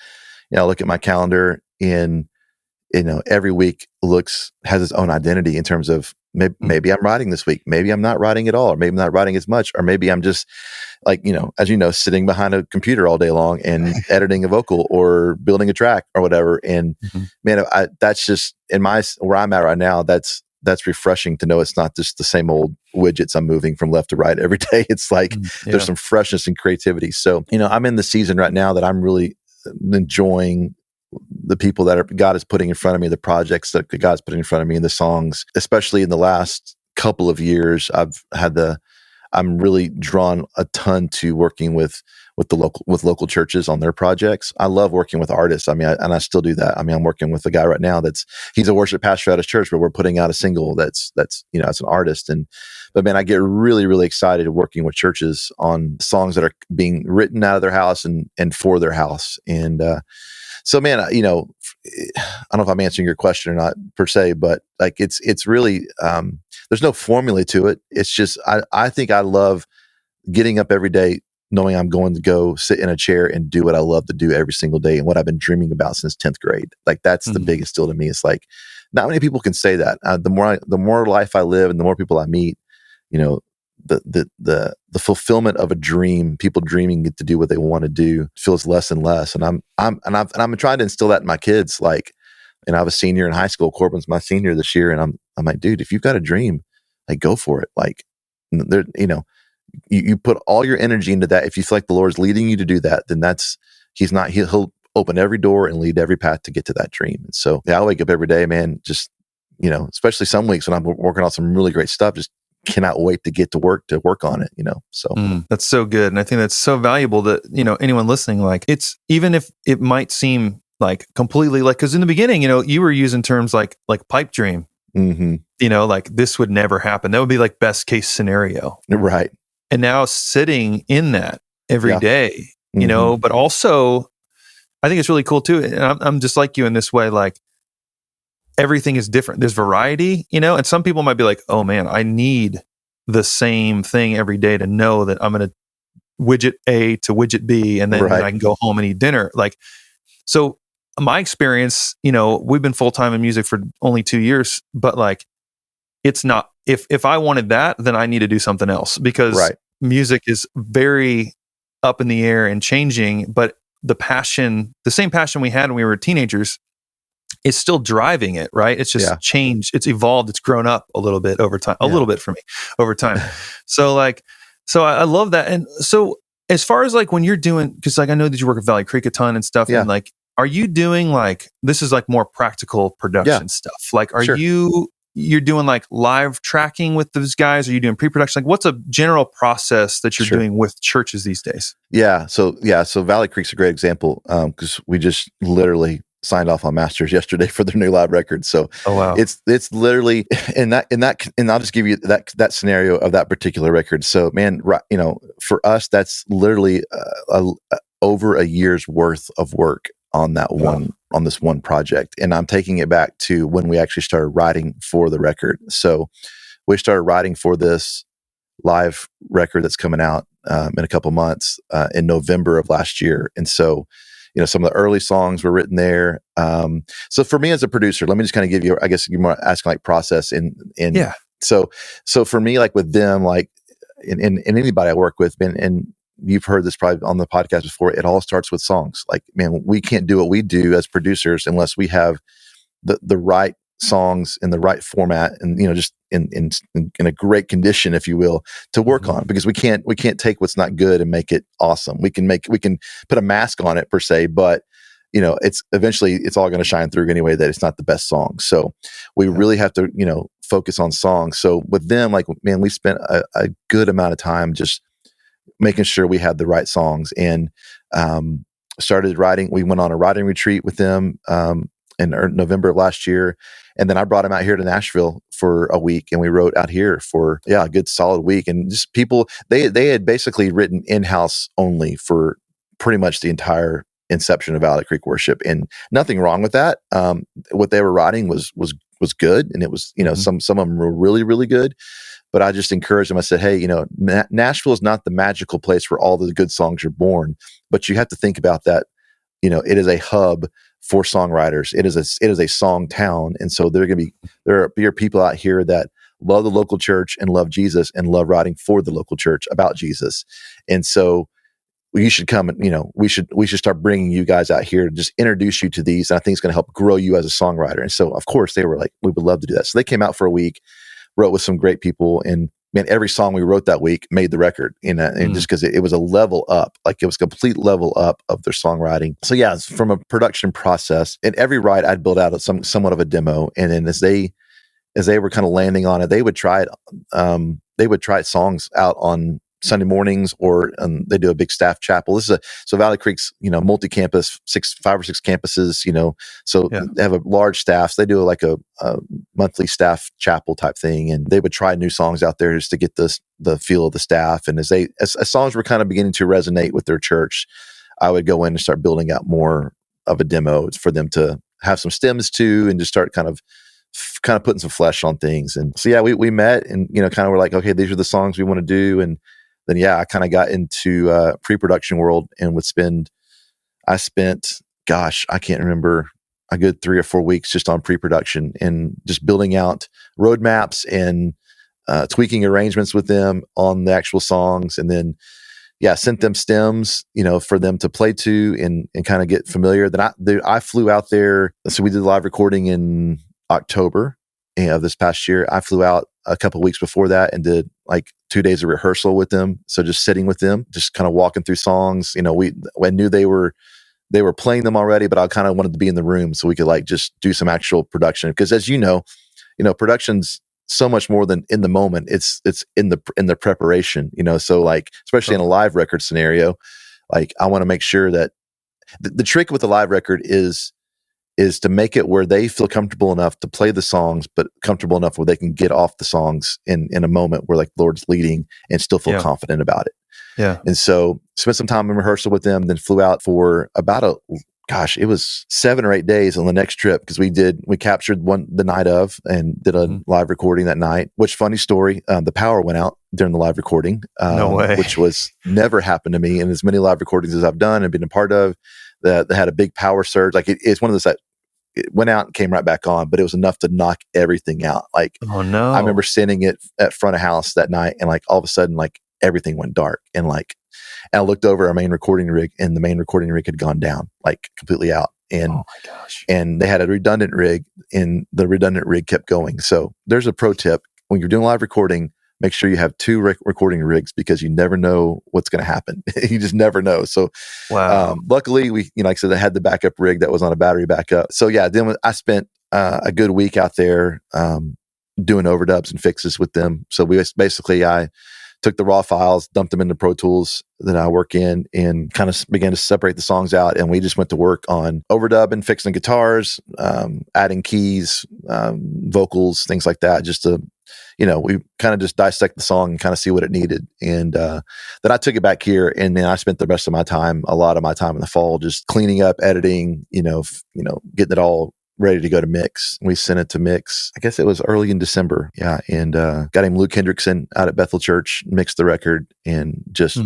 Speaker 2: I look at my calendar and, every week has its own identity in terms of maybe I'm writing this week. Maybe I'm not writing at all, or maybe I'm not writing as much, or maybe I'm just like, as sitting behind a computer all day long and editing a vocal or building a track or whatever. And man, that's just where I'm at right now. That's refreshing to know it's not just the same old widgets I'm moving from left to right every day. It's like there's some freshness and creativity. So, I'm in the season right now that I'm really enjoying the people that God is putting in front of me, the projects that God's putting in front of me, and the songs. Especially in the last couple of years, I'm really drawn a ton to working with local churches on their projects. I love working with artists. I still do that. I'm working with a guy right now he's a worship pastor at his church, but we're putting out a single that's it's an artist. But man, I get really, really excited working with churches on songs that are being written out of their house and for their house. And so, man, I don't know if I'm answering your question or not per se, but like it's really there's no formula to it. It's just I think I love getting up every day knowing I'm going to go sit in a chair and do what I love to do every single day and what I've been dreaming about since 10th grade. Like that's the biggest deal to me. It's like not many people can say that. The more life I live and the more people I meet, the fulfillment of a dream, people dreaming to do what they want to do, feels less and less. And I'm trying to instill that in my kids. Like, and I have a senior in high school. Corbin's my senior this year, and I'm like, dude, if you've got a dream, like go for it. Like, there, you put all your energy into that. If you feel like the Lord's leading you to do that, then he'll open every door and lead every path to get to that dream. And so, I wake up every day, man, just especially some weeks when I'm working on some really great stuff, just cannot wait to get to work on it, so
Speaker 1: that's so good. And I think that's so valuable that anyone listening, like, it's, even if it might seem like completely like, because in the beginning you were using terms like pipe dream, like this would never happen, that would be like best case scenario,
Speaker 2: right?
Speaker 1: And now sitting in that every day, but also I think it's really cool too, and I'm just like you in this way, like everything is different. There's variety, and some people might be like, oh man, I need the same thing every day to know that I'm going to widget A to widget B, and then I can go home and eat dinner. Like, so my experience, we've been full-time in music for only 2 years, but like, it's not, if I wanted that, then I need to do something else, because music is very up in the air and changing, but the same passion we had when we were teenagers, is still driving it, right? It's just changed, it's evolved, it's grown up a little bit over time, a little bit for me over time. So I love that. And so as far as like when you're doing, because like I know that you work at Valley Creek a ton and stuff, and like, are you doing like, this is like more practical production stuff? Like, are you're doing like live tracking with those guys? Are you doing pre-production? Like, what's a general process that you're doing with churches these days? So Valley Creek's a great example, because we just literally signed off on masters yesterday for their new live record. So it's literally in that, and I'll just give you that scenario of that particular record. So man, for us, that's literally over a year's worth of work on that on this one project. And I'm taking it back to when we actually started writing for the record. So we started writing for this live record that's coming out in a couple months in November of last year. And so some of the early songs were written there. So for me as a producer, let me just kind of give you, I guess you're more asking like process So for me, like with them, like in anybody I work with, and you've heard this probably on the podcast before, it all starts with songs. Like, man, we can't do what we do as producers unless we have the right songs in the right format and just in a great condition, if you will, to work on, because we can't take what's not good and make it awesome. We can put a mask on it per se, but
Speaker 2: it's eventually it's all going to shine through anyway that it's not the best song. So we really have to, focus on songs. So with them, like, man, we spent a good amount of time just making sure we had the right songs, and started writing. We went on a writing retreat with them in November of last year. And then I brought them out here to Nashville for a week, and we wrote out here for a good solid week. And just people, they had basically written in-house only for pretty much the entire inception of Valley Creek Worship, and nothing wrong with that. What they were writing was good, and it was some of them were really, really good. But I just encouraged them. I said, hey, Nashville is not the magical place where all the good songs are born, but you have to think about that. It is a hub for songwriters. It is a song town. And so there are people out here that love the local church and love Jesus and love writing for the local church about Jesus. And so you should come and, we should start bringing you guys out here to just introduce you to these. And I think it's going to help grow you as a songwriter. And so of course they were like, we would love to do that. So they came out for a week, wrote with some great people, and man, every song we wrote that week made the record, and just because it was a level up, like it was a complete level up of their songwriting. So yeah, from a production process, in every write, I'd build out somewhat of a demo, and then as they were kind of landing on it, they would try it. They would try songs out on Sunday mornings, or they do a big staff chapel. So Valley Creek's multi-campus, 5 or 6 campuses. So they have a large staff. So they do like a monthly staff chapel type thing, and they would try new songs out there just to get the feel of the staff. And as songs were kind of beginning to resonate with their church, I would go in and start building out more of a demo for them to have some stems to, and just start kind of putting some flesh on things. And so we met, and kind of were like, okay, these are the songs we want to do. And then I kind of got into pre-production world, and I spent, I can't remember, a good 3 or 4 weeks just on pre-production and just building out roadmaps and tweaking arrangements with them on the actual songs. And then sent them stems, for them to play to and kind of get familiar. Then I flew out there. So we did live recording in October of this past year. I flew out a couple of weeks before that and did like 2 days of rehearsal with them. So just sitting with them, just kind of walking through songs. I knew they were playing them already, but I kind of wanted to be in the room so we could like just do some actual production. Because as production's so much more than in the moment. It's in the preparation. So like, especially in a live record scenario, like I want to make sure that the trick with the live record is to make it where they feel comfortable enough to play the songs, but comfortable enough where they can get off the songs in a moment where like the Lord's leading and still feel confident about it.
Speaker 1: Yeah.
Speaker 2: And so spent some time in rehearsal with them, then flew out for about it was 7 or 8 days on the next trip, because we captured the night of and did a live recording that night, which, funny story, the power went out during the live recording,
Speaker 1: no way.
Speaker 2: Which was never happened to me in as many live recordings as I've done and been a part of. That had a big power surge. Like it's one of those that it went out and came right back on, but it was enough to knock everything out. Like,
Speaker 1: oh no!
Speaker 2: I remember standing at front of house that night, and like all of a sudden, like everything went dark, and I looked over our main recording rig, and the main recording rig had gone down, like completely out. And
Speaker 1: oh my gosh!
Speaker 2: And they had a redundant rig, and the redundant rig kept going. So there's a pro tip: when you're doing live recording, make sure you have 2 recording rigs, because you never know what's going to happen. You just never know. So,
Speaker 1: wow.
Speaker 2: Luckily we, like I said, I had the backup rig that was on a battery backup. So then I spent a good week out there doing overdubs and fixes with them. So I took the raw files, dumped them into Pro Tools that I work in, and kind of began to separate the songs out. And we just went to work on overdubbing, fixing guitars, adding keys, vocals, things like that, just to, we kind of just dissect the song and kind of see what it needed. And then I took it back here, and then I spent the rest of a lot of my time in the fall just cleaning up, editing, getting it all ready to go to mix. We sent it to mix. I guess it was early in December. Yeah. And a guy named Luke Hendrickson out at Bethel Church mixed the record, and just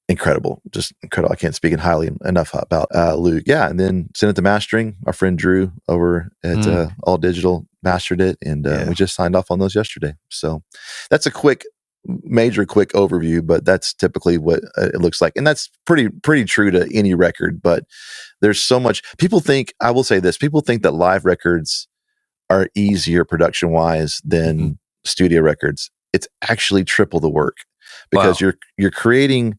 Speaker 2: incredible. Just incredible. I can't speak highly enough about Luke. Yeah. And then sent it to mastering. Our friend Drew over at All Digital mastered it, and we just signed off on those yesterday. So that's a quick overview, but that's typically what it looks like. And that's pretty true to any record, but there's so much. I will say this, people think that live records are easier production wise than studio records. It's actually triple the work, because you're creating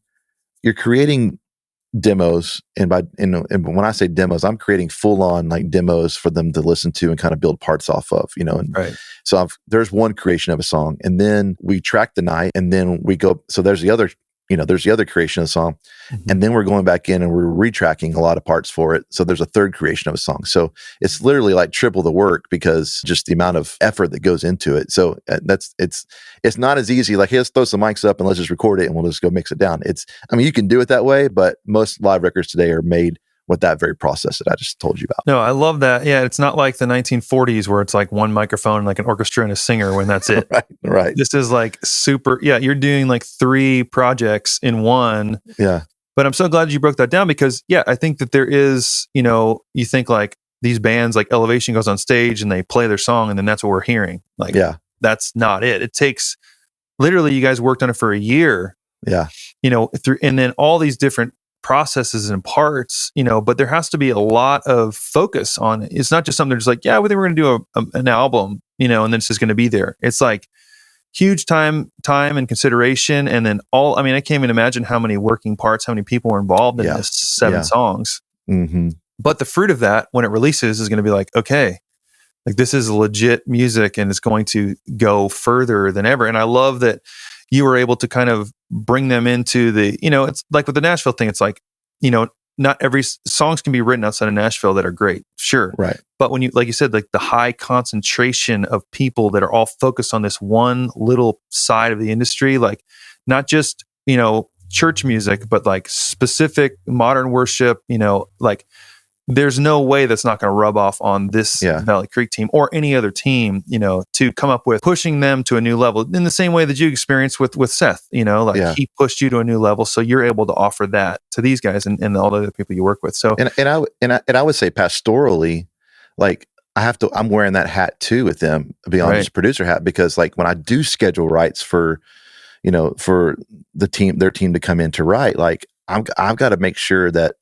Speaker 2: demos, and when I say demos, I'm creating full on like demos for them to listen to and kind of build parts off of, and
Speaker 1: Right.
Speaker 2: so there's one creation of a song, and then we track the night, and then we go, so there's the other creation of the song, and then we're going back in and we're retracking a lot of parts for it, so there's a third creation of a song. So it's literally like triple the work because just the amount of effort that goes into it. So it's not as easy like, hey, let's throw some mics up and let's just record it and we'll just go mix it down. You can do it that way, but most live records today are made with that very process that I just told you about.
Speaker 1: No, I love that. Yeah, it's not like the 1940s where it's like one microphone, like an orchestra and a singer when that's it.
Speaker 2: Right.
Speaker 1: This is like super, you're doing like 3 projects in one.
Speaker 2: Yeah.
Speaker 1: But I'm so glad you broke that down because, I think that there is, you think like these bands like Elevation goes on stage and they play their song and then that's what we're hearing. Like, that's not it. It takes, literally, you guys worked on it for a year.
Speaker 2: Yeah.
Speaker 1: And then all these different processes and parts, but there has to be a lot of focus on it. It's not just something they're just like, we think we're going to do an album, and then it's just going to be there. It's like huge time and consideration. And then I can't even imagine how many working parts, how many people were involved in this 7 songs.
Speaker 2: Mm-hmm.
Speaker 1: But the fruit of that, when it releases, is going to be like, okay, like this is legit music and it's going to go further than ever. And I love that you were able to kind of bring them into the, it's like with the Nashville thing, it's like, not every songs can be written outside of Nashville that are great. Sure.
Speaker 2: Right.
Speaker 1: But when you, like you said, like the high concentration of people that are all focused on this one little side of the industry, like not just, church music, but like specific modern worship, like there's no way that's not going to rub off on this Valley Creek team or any other team, to come up with pushing them to a new level in the same way that you experienced with Seth, he pushed you to a new level. So you're able to offer that to these guys and all the other people you work with. So,
Speaker 2: and I would say pastorally, like I'm wearing that hat too with them beyond just producer hat, because like when I do schedule writes for the team, their team to come in to write, like I've got to make sure that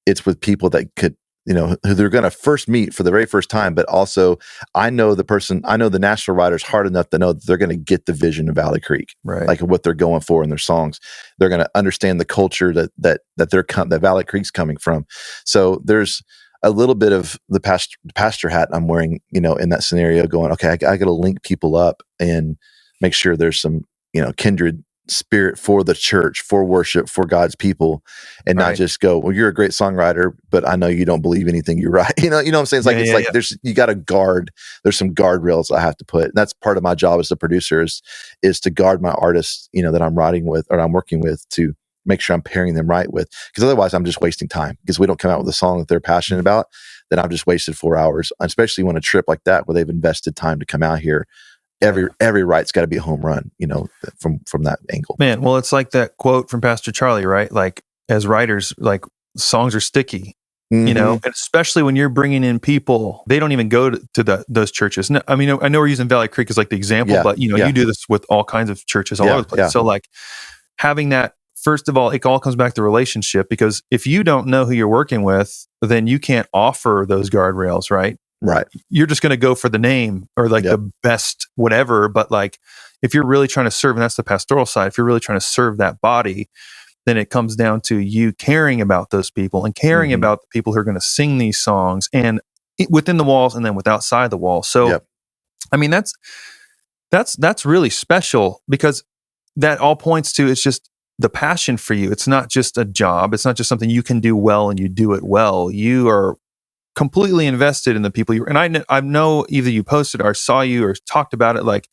Speaker 2: it's with people that could, who they're going to first meet for the very first time, but also I know the Nashville writers hard enough to know that they're going to get the vision of Valley Creek,
Speaker 1: right?
Speaker 2: Like what they're going for in their songs. They're going to understand the culture that Valley Creek's coming from. So there's a little bit of the pastor hat I'm wearing, in that scenario, going, okay, I got to link people up and make sure there's some, kindred spirit for the church, for worship, for God's people, and not just go, well, you're a great songwriter, but I know you don't believe anything you write. You know what I'm saying? It's like there's, you got to guard. There's some guardrails I have to put. And that's part of my job as a producer is to guard my artists, that I'm writing with or I'm working with, to make sure I'm pairing them right with, because otherwise I'm just wasting time, because we don't come out with a song that they're passionate about, then I've just wasted 4 hours, especially when a trip like that where they've invested time to come out here. Every write's got to be a home run, from that angle.
Speaker 1: Man, well, it's like that quote from Pastor Charlie, right? Like as writers, like songs are sticky, and especially when you're bringing in people, they don't even go to those churches. No, I know we're using Valley Creek as like the example, but you do this with all kinds of churches all over the place. Yeah. So like having that, first of all, it all comes back to relationship, because if you don't know who you're working with, then you can't offer those guardrails, right?
Speaker 2: Right.
Speaker 1: You're just going to go for the name or like the best whatever. But like, if you're really trying to serve, and that's the pastoral side, if you're really trying to serve that body, then it comes down to you caring about those people and caring about the people who are going to sing these songs, and within the walls and then with outside the walls. So, I mean, that's really special, because that all points to, it's just the passion for you. It's not just a job. It's not just something you can do well and you do it well. You are completely invested in the people and I know either you posted or saw you or talked about it, like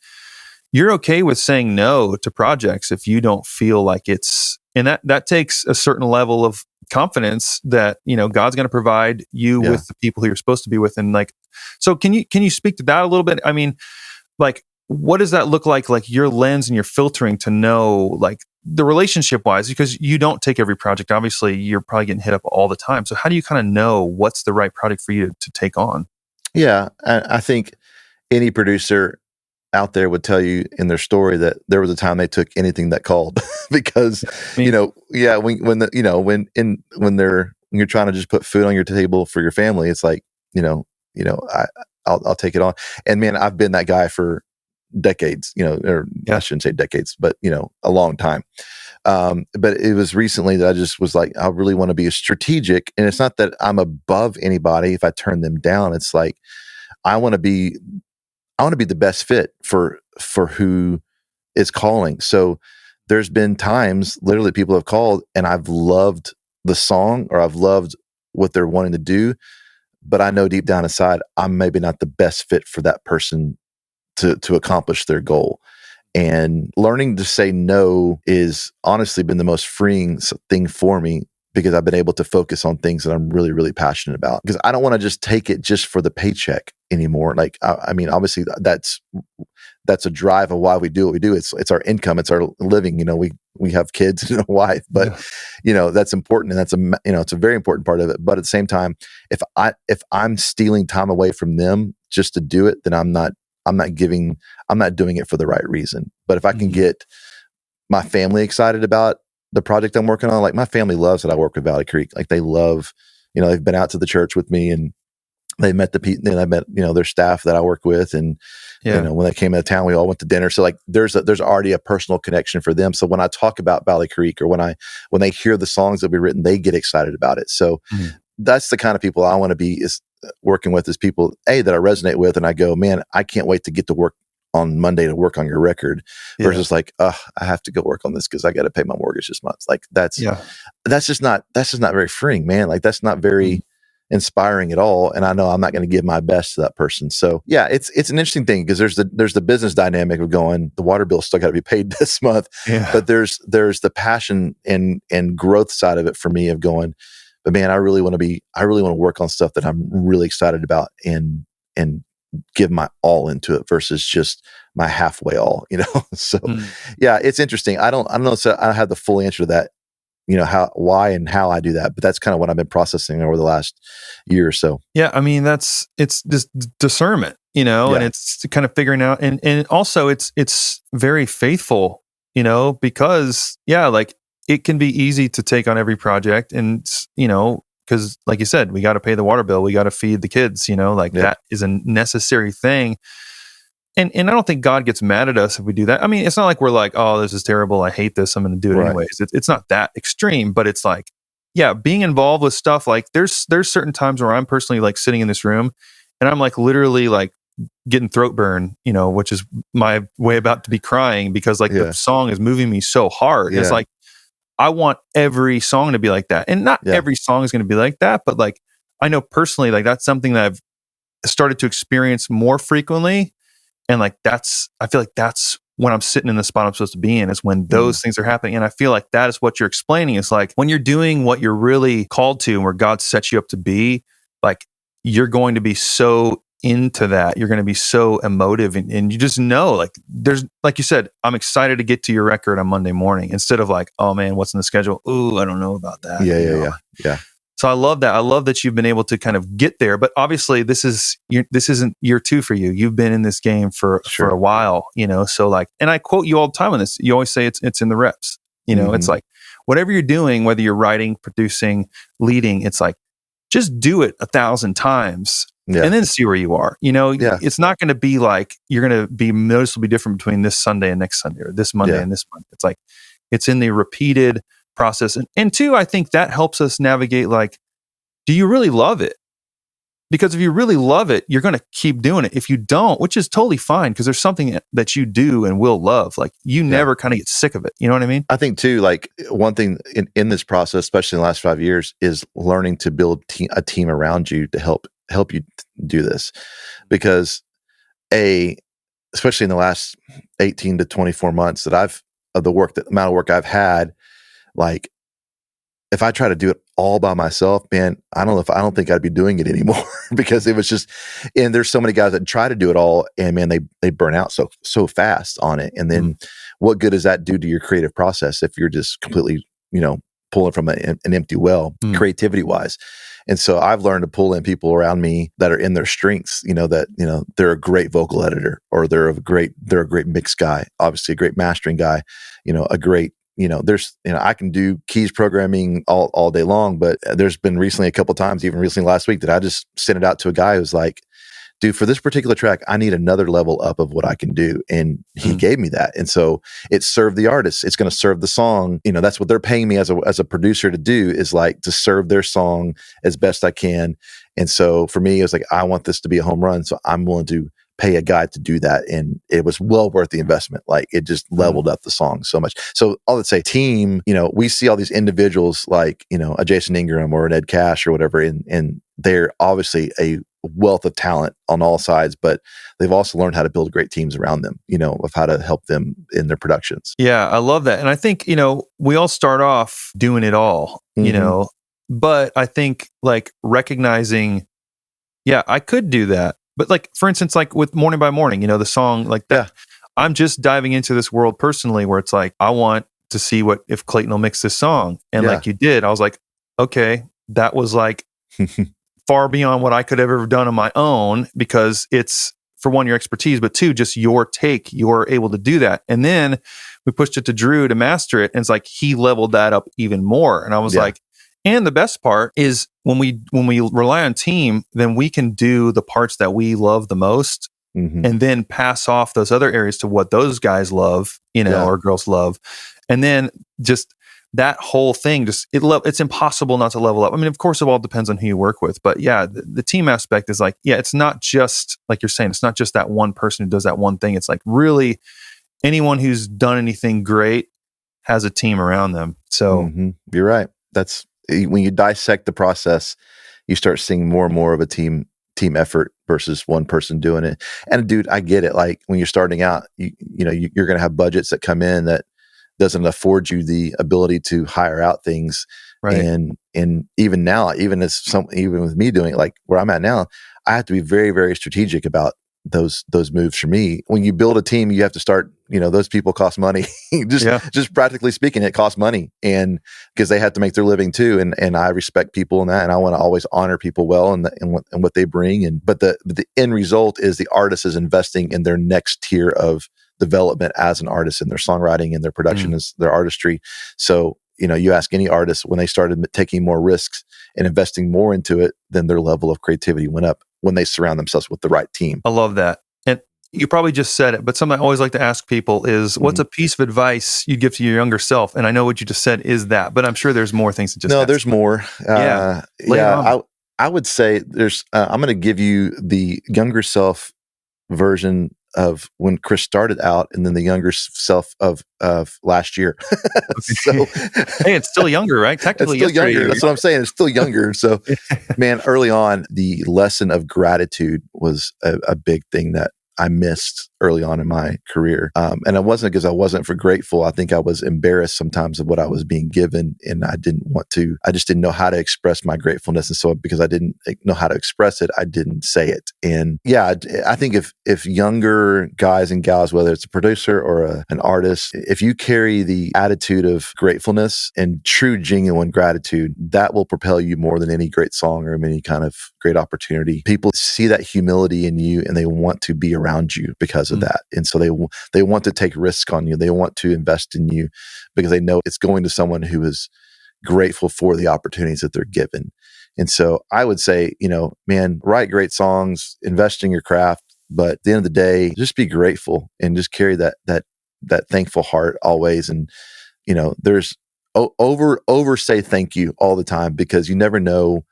Speaker 1: you're okay with saying no to projects if you don't feel like it's, and that takes a certain level of confidence that, God's going to provide you with the people who you're supposed to be with. And like, so can you speak to that a little bit? I mean, like, what does that look like your lens and your filtering to know, like, the relationship wise, because you don't take every project. Obviously, you're probably getting hit up all the time. So how do you kind of know what's the right project for you to take on?
Speaker 2: Yeah, I think any producer out there would tell you in their story that there was a time they took anything that called, because when you're trying to just put food on your table for your family, it's like I'll take it on. And man, I've been that guy for decades, I shouldn't say decades, but a long time. But it was recently that I just was like, I really want to be strategic. And it's not that I'm above anybody if I turn them down. It's like, I want to be the best fit for who is calling. So there's been times literally people have called and I've loved the song or I've loved what they're wanting to do, but I know deep down inside, I'm maybe not the best fit for that person to accomplish their goal. And learning to say no is honestly been the most freeing thing for me, because I've been able to focus on things that I'm really, really passionate about. Because I don't want to just take it just for the paycheck anymore. Like, I mean, obviously that's a drive of why we do what we do. It's our income. It's our living. You know, we have kids and a wife, but you know, that's important. And that's it's a very important part of it. But at the same time, if I'm stealing time away from them just to do it, then I'm not doing it for the right reason. But if I can get my family excited about the project I'm working on, like my family loves that I work with Valley Creek. Like they love, they've been out to the church with me and they met the people, and I met, their staff that I work with. And, when they came into town, we all went to dinner. So like there's already a personal connection for them. So when I talk about Valley Creek or when they hear the songs that we've written, they get excited about it. So that's the kind of people I want to be working with, is people that I resonate with. And I go, man, I can't wait to get to work on Monday to work on your record, versus like, I have to go work on this because I got to pay my mortgage this month. Like that's just not very freeing, man. Like that's not very inspiring at all. And I know I'm not going to give my best to that person. So yeah, it's an interesting thing, because there's the business dynamic of going, the water bill still got to be paid this month, but there's the passion and growth side of it for me of going, but man, I really want to work on stuff that I'm really excited about and give my all into it versus just my halfway all, So yeah, it's interesting. I don't know. So I don't have the full answer to that, why and how I do that, but that's kind of what I've been processing over the last year or so.
Speaker 1: Yeah. I mean, it's just discernment, and it's kind of figuring out, and also it's very faithful, because like it can be easy to take on every project, and, because like you said, we got to pay the water bill, we got to feed the kids, that is a necessary thing. And I don't think God gets mad at us if we do that. I mean, it's not like we're like, oh, this is terrible, I hate this, I'm going to do it anyways. It's not that extreme, but it's like, being involved with stuff, like there's certain times where I'm personally like sitting in this room and I'm like literally like getting throat burn, which is my way about to be crying, because like the song is moving me so hard. It's like, I want every song to be like that. And not every song is going to be like that, but like, I know personally, like that's something that I've started to experience more frequently. And like, I feel like that's when I'm sitting in the spot I'm supposed to be in, is when those things are happening. And I feel like that is what you're explaining. Is like, when you're doing what you're really called to and where God sets you up to be, like you're going to be so into that. You're going to be so emotive, and you just know, like there's, like you said, I'm excited to get to your record on Monday morning, instead of like, oh man, what's in the schedule? Ooh, I don't know about that.
Speaker 2: Yeah.
Speaker 1: So I love that. I love that you've been able to kind of get there, but obviously this isn't year 2 for you. You've been in this game for a while, so like, and I quote you all the time on this. You always say it's in the reps, it's like, whatever you're doing, whether you're writing, producing, leading, it's like, just do it 1,000 times and then see where you are. It's not going to be like, you're going to be noticeably different between this Sunday and next Sunday, or this Monday and this month. It's like, it's in the repeated process. And 2, I think that helps us navigate, like, do you really love it? Because if you really love it, you're going to keep doing it. If you don't, which is totally fine, because there's something that you do and will love, like you never kind of get sick of it. You know what I mean?
Speaker 2: I think too, like one thing in this process, especially in the last 5 years, is learning to build a team around you to help you do this. Because especially in the last 18 to 24 months that the amount of work I've had, like if I try to do it all by myself, man, I don't think I'd be doing it anymore, because it was just, and there's so many guys that try to do it all, and man, they burn out so fast on it. And then what good does that do to your creative process if you're just completely, pulling from an empty well, creativity wise? And so I've learned to pull in people around me that are in their strengths, that, they're a great vocal editor, or they're a great mix guy, obviously a great mastering guy, a great, I can do keys programming all day long, but there's been recently a couple times, even recently last week, that I just sent it out to a guy who's like, dude, for this particular track, I need another level up of what I can do. And he gave me that. And so it served the artist. It's going to serve the song. You know, that's what they're paying me as a producer to do, is like to serve their song as best I can. And so for me, it was like, I want this to be a home run. So I'm willing to pay a guy to do that. And it was well worth the investment. Like, it just leveled up the song so much. So all that say, team, you know, we see all these individuals like, you know, a Jason Ingram or an Ed Cash or whatever, and they're obviously a wealth of talent on all sides, but they've also learned how to build great teams around them, you know, of how to help them in their productions.
Speaker 1: Yeah, I love that. And I think, you know, we all start off doing it all, you know, but I think like recognizing, yeah, I could do that. But like, for instance, like with Morning by Morning, you know, the song like that, I'm just diving into this world personally where it's like, I want to see what, if Clayton will mix this song. And like you did, I was like, okay, that was like far beyond what I could have ever done on my own, because it's, for one, your expertise, but two, just your take, you're able to do that. And then we pushed it to Drew to master it. And it's like, he leveled that up even more. And I was like, and the best part is when we rely on team, then we can do the parts that we love the most, and then pass off those other areas to what those guys love, you know, or girls love. And then just that whole thing, just it's impossible not to level up. I mean, of course, it all depends on who you work with, but yeah, the team aspect is like, yeah, it's not just like you're saying, it's not just that one person who does that one thing. It's like really anyone who's done anything great has a team around them. So
Speaker 2: you're right. That's when you dissect the process, you start seeing more and more of a team effort versus one person doing it. And dude, I get it. Like when you're starting out, you know, you're going to have budgets that come in that doesn't afford you the ability to hire out things. Right. And even now, even with me doing it, like where I'm at now, I have to be very, very strategic about those moves for me. When you build a team, you have to start, you know, those people cost money. just practically speaking, it costs money, and because they have to make their living too. And I respect people in that, and I want to always honor people well and what they bring. But the end result is the artist is investing in their next tier of development as an artist, in their songwriting and their production, is their artistry. So, you know, you ask any artist, when they started taking more risks and investing more into it, then their level of creativity went up when they surround themselves with the right team.
Speaker 1: I love that. And you probably just said it, but something I always like to ask people is, what's a piece of advice you'd give to your younger self? And I know what you just said is that, but I'm sure there's more things to just ask.
Speaker 2: There's more. I would say there's, I'm going to give you the younger self version of when Chris started out, and then the younger self of last year. So,
Speaker 1: hey, it's still younger, right? Technically,
Speaker 2: it's still younger. That's what I'm saying. It's still younger. So, man, early on, the lesson of gratitude was a big thing that I missed early on in my career. And it wasn't because I wasn't grateful. I think I was embarrassed sometimes of what I was being given, and I just didn't know how to express my gratefulness. And so because I didn't know how to express it, I didn't say it. And yeah, I think if younger guys and gals, whether it's a producer or an artist, if you carry the attitude of gratefulness and true, genuine gratitude, that will propel you more than any great song or any kind of great opportunity. People see that humility in you, and they want to be around you because of that. And so they want to take risk on you. They want to invest in you because they know it's going to someone who is grateful for the opportunities that they're given. And so I would say, you know, man, write great songs, invest in your craft, but at the end of the day, just be grateful and just carry that thankful heart always. And, you know, there's over say thank you all the time, because you never know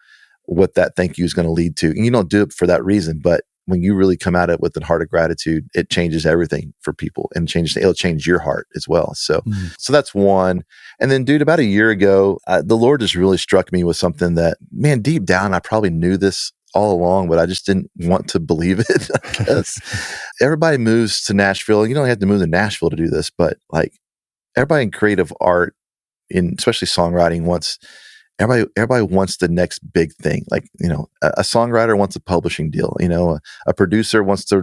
Speaker 2: what that thank you is going to lead to. And you don't do it for that reason, but when you really come at it with the heart of gratitude, it changes everything for people, and it'll change your heart as well. So, so that's one. And then, dude, about a year ago, the Lord just really struck me with something that, man, deep down, I probably knew this all along, but I just didn't want to believe it. I guess everybody moves to Nashville. You don't have to move to Nashville to do this, but like everybody in creative art, especially songwriting, Everybody wants the next big thing. Like, you know, a songwriter wants a publishing deal. You know, a producer wants to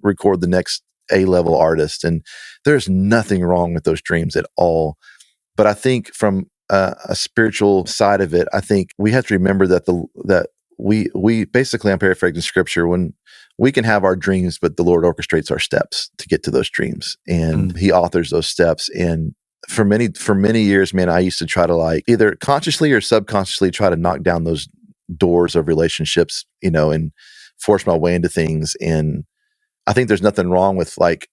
Speaker 2: record the next A-level artist, and there's nothing wrong with those dreams at all. But I think from a spiritual side of it, I think we have to remember that we basically, I'm paraphrasing scripture, when we can have our dreams, but the Lord orchestrates our steps to get to those dreams, and He authors those steps. And for many years, man, I used to try to, like, either consciously or subconsciously try to knock down those doors of relationships, you know, and force my way into things. And I think there's nothing wrong with like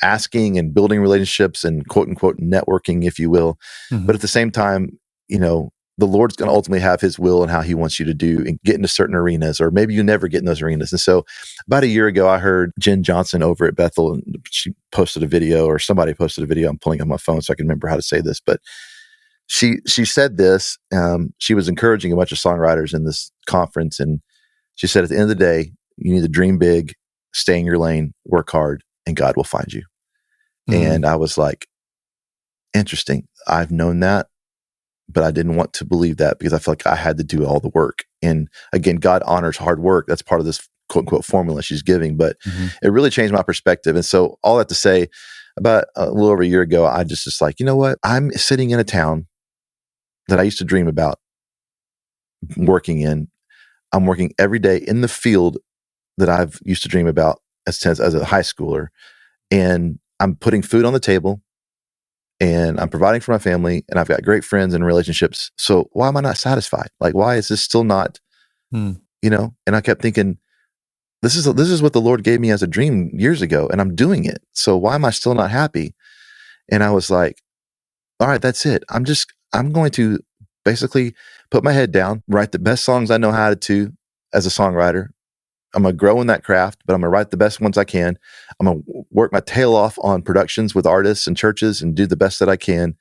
Speaker 2: asking and building relationships and quote unquote networking, if you will.
Speaker 1: Mm-hmm.
Speaker 2: But at the same time, the Lord's going to ultimately have his will and how he wants you to do and get into certain arenas, or maybe you never get in those arenas. And so about a year ago, I heard Jen Johnson over at Bethel, and she posted a video, or somebody posted a video. I'm pulling up my phone so I can remember how to say this, but she said this. She was encouraging a bunch of songwriters in this conference. And she said, at the end of the day, you need to dream big, stay in your lane, work hard, and God will find you. Mm-hmm. And I was like, interesting. I've known that, but I didn't want to believe that because I felt like I had to do all the work. And again, God honors hard work. That's part of this quote unquote formula she's giving, but it really changed my perspective. And so all that to say, about a little over a year ago, I just like, you know what? I'm sitting in a town that I used to dream about working in. I'm working every day in the field that I've used to dream about as a high schooler. And I'm putting food on the table, and I'm providing for my family, and I've got great friends and relationships. So why am I not satisfied? Like, why is this still not, And I kept thinking, this is what the Lord gave me as a dream years ago, and I'm doing it. So why am I still not happy? And I was like, all right, that's it. I'm going to basically put my head down, write the best songs I know how to as a songwriter. I'm going to grow in that craft, but I'm going to write the best ones I can. I'm going to work my tail off on productions with artists and churches and do the best that I can.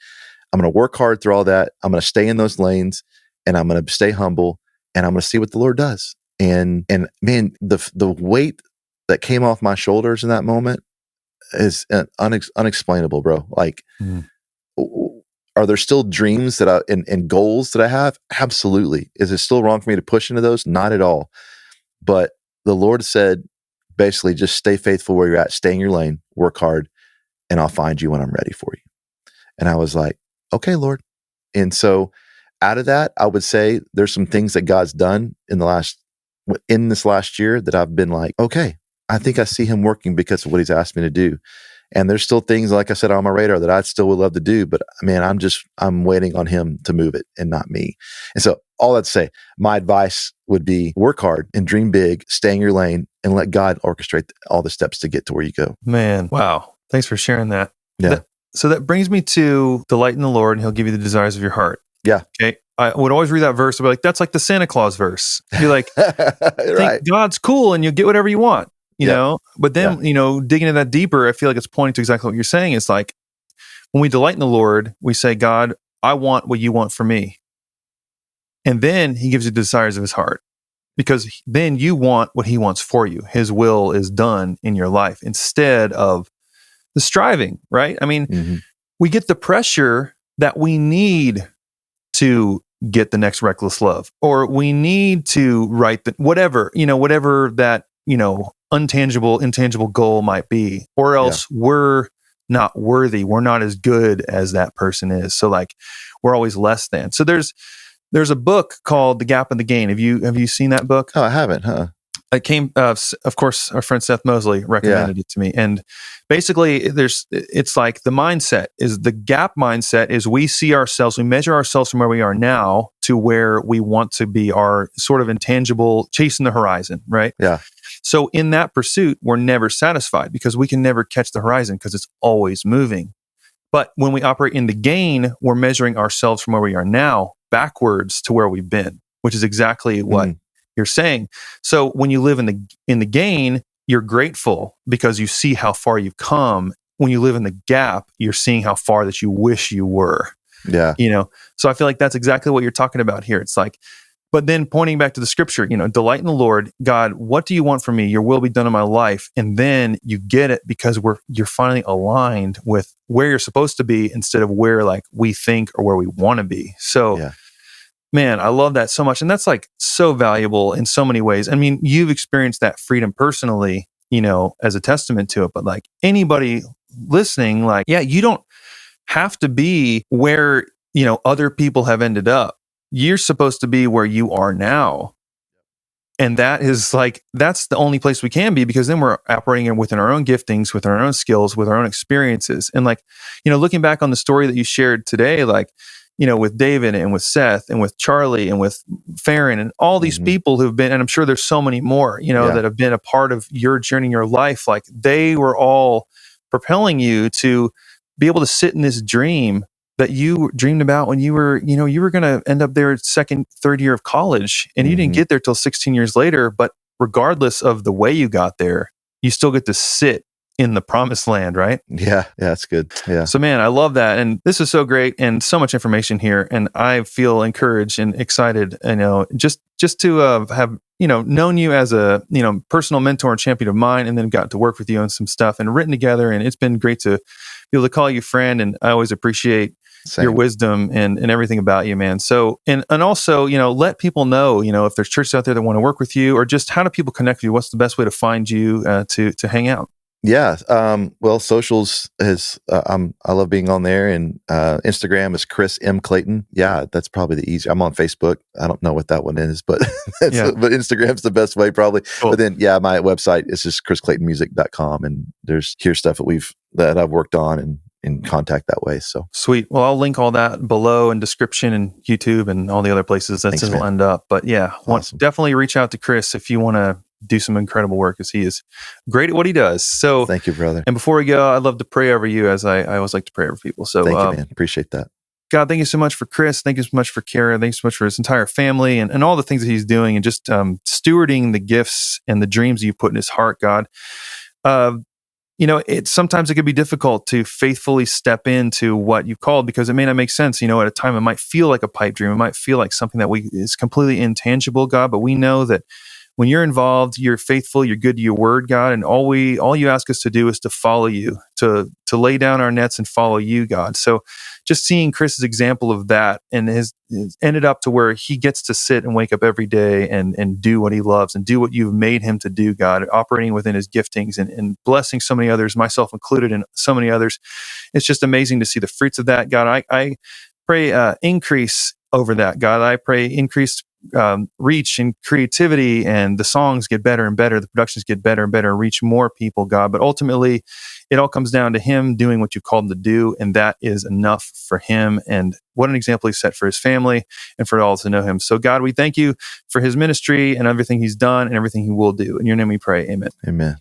Speaker 2: I'm going to work hard through all that. I'm going to stay in those lanes, and I'm going to stay humble, and I'm going to see what the Lord does. And man, the weight that came off my shoulders in that moment is unexplainable, bro. Like, are there still dreams that and goals that I have? Absolutely. Is it still wrong for me to push into those? Not at all. But the Lord said, basically, just stay faithful where you're at, stay in your lane, work hard, and I'll find you when I'm ready for you. And I was like, okay, Lord. And so out of that, I would say there's some things that God's done in this last year that I've been like, okay, I think I see him working because of what he's asked me to do. And there's still things, like I said, on my radar that I still would love to do, but man, I'm waiting on him to move it and not me. And so all that to say, my advice would be work hard and dream big, stay in your lane, and let God orchestrate all the steps to get to where you go.
Speaker 1: Man, wow. Thanks for sharing that.
Speaker 2: Yeah.
Speaker 1: So that brings me to delight in the Lord, and he'll give you the desires of your heart.
Speaker 2: Yeah.
Speaker 1: Okay. I would always read that verse and be like, that's like the Santa Claus verse. You're like,
Speaker 2: right.
Speaker 1: God's cool and you'll get whatever you want. You know, but then, digging into that deeper, I feel like it's pointing to exactly what you're saying. It's like, when we delight in the Lord, we say, God, I want what you want for me. And then he gives you the desires of his heart, because then you want what he wants for you. His will is done in your life instead of the striving, right? I mean, we get the pressure that we need to get the next reckless love, or we need to write whatever that, intangible goal might be, or else we're not worthy. We're not as good as that person is. So like, we're always less than. So there's a book called The Gap and the Gain. Have you seen that book?
Speaker 2: Oh, I haven't, huh?
Speaker 1: It came, of course, our friend Seth Mosley recommended it to me. And basically it's like the gap mindset is we measure ourselves from where we are now to where we want to be, our sort of intangible, chasing the horizon, right?
Speaker 2: Yeah.
Speaker 1: So in that pursuit, we're never satisfied because we can never catch the horizon because it's always moving. But when we operate in the gain, we're measuring ourselves from where we are now backwards to where we've been, which is exactly what you're saying. So when you live in the gain, you're grateful because you see how far you've come. When you live in the gap, you're seeing how far that you wish you were.
Speaker 2: Yeah.
Speaker 1: So I feel like that's exactly what you're talking about here. It's like, but then pointing back to the scripture, delight in the Lord. God, what do you want from me? Your will be done in my life. And then you get it because you're finally aligned with where you're supposed to be instead of where like we think or where we want to be. So man, I love that so much. And that's like so valuable in so many ways. I mean, you've experienced that freedom personally, as a testament to it, but like anybody listening, like, you don't have to be where, other people have ended up. You're supposed to be where you are now. And that is like, that's the only place we can be, because then we're operating within our own giftings, with our own skills, with our own experiences. And like, looking back on the story that you shared today, like, with David and with Seth and with Charlie and with Farron and all these people who've been, and I'm sure there's so many more, that have been a part of your journey, your life. Like they were all propelling you to be able to sit in this dream that you dreamed about when you were, you were going to end up there second, third year of college, and you didn't get there till 16 years later. But regardless of the way you got there, you still get to sit in the promised land, right?
Speaker 2: Yeah, that's good. Yeah.
Speaker 1: So man, I love that. And this is so great and so much information here. And I feel encouraged and excited, just to have, known you as a, personal mentor and champion of mine, and then got to work with you on some stuff and written together. And it's been great to be able to call you friend. And I always appreciate your wisdom and everything about you, man. So, and also, let people know, if there's churches out there that want to work with you, or just how do people connect with you? What's the best way to find you to hang out?
Speaker 2: Yeah. Well, socials is, I love being on there, and Instagram is Chris M. Clayton. Yeah, that's probably the easiest. I'm on Facebook. I don't know what that one is, but but Instagram's the best way probably. Cool. But then, my website is just chrisclaytonmusic.com, and here's stuff that I've worked on and in contact that way. So
Speaker 1: sweet. Well, I'll link all that below in description and YouTube and all the other places that will end up. But awesome. Definitely reach out to Chris if you want to do some incredible work, because he is great at what he does. So
Speaker 2: thank you, brother.
Speaker 1: And before we go, I'd love to pray over you, as I always like to pray over people. So
Speaker 2: thank you, man. Appreciate that.
Speaker 1: God, thank you so much for Chris. Thank you so much for Kara. Thank you so much for his entire family and all the things that he's doing, and just stewarding the gifts and the dreams you put in his heart, God. Sometimes it can be difficult to faithfully step into what you've called, because it may not make sense. At a time it might feel like a pipe dream. It might feel like something that is completely intangible, God. But we know that when you're involved, you're faithful, you're good to your word, God. And all you ask us to do is to follow you, to lay down our nets and follow you, God. So just seeing Chris's example of that, and has ended up to where he gets to sit and wake up every day and do what he loves and do what you've made him to do, God, operating within his giftings and blessing so many others, myself included, and so many others. It's just amazing to see the fruits of that, God. I pray increase over that, God. I pray increased reach and creativity, and the songs get better and better, the productions get better and better, reach more people, God. But ultimately, it all comes down to him doing what you called him to do, and that is enough for him. And what an example he set for his family and for all to know him. So God, we thank you for his ministry and everything he's done and everything he will do. In your name we pray, amen.
Speaker 2: Amen.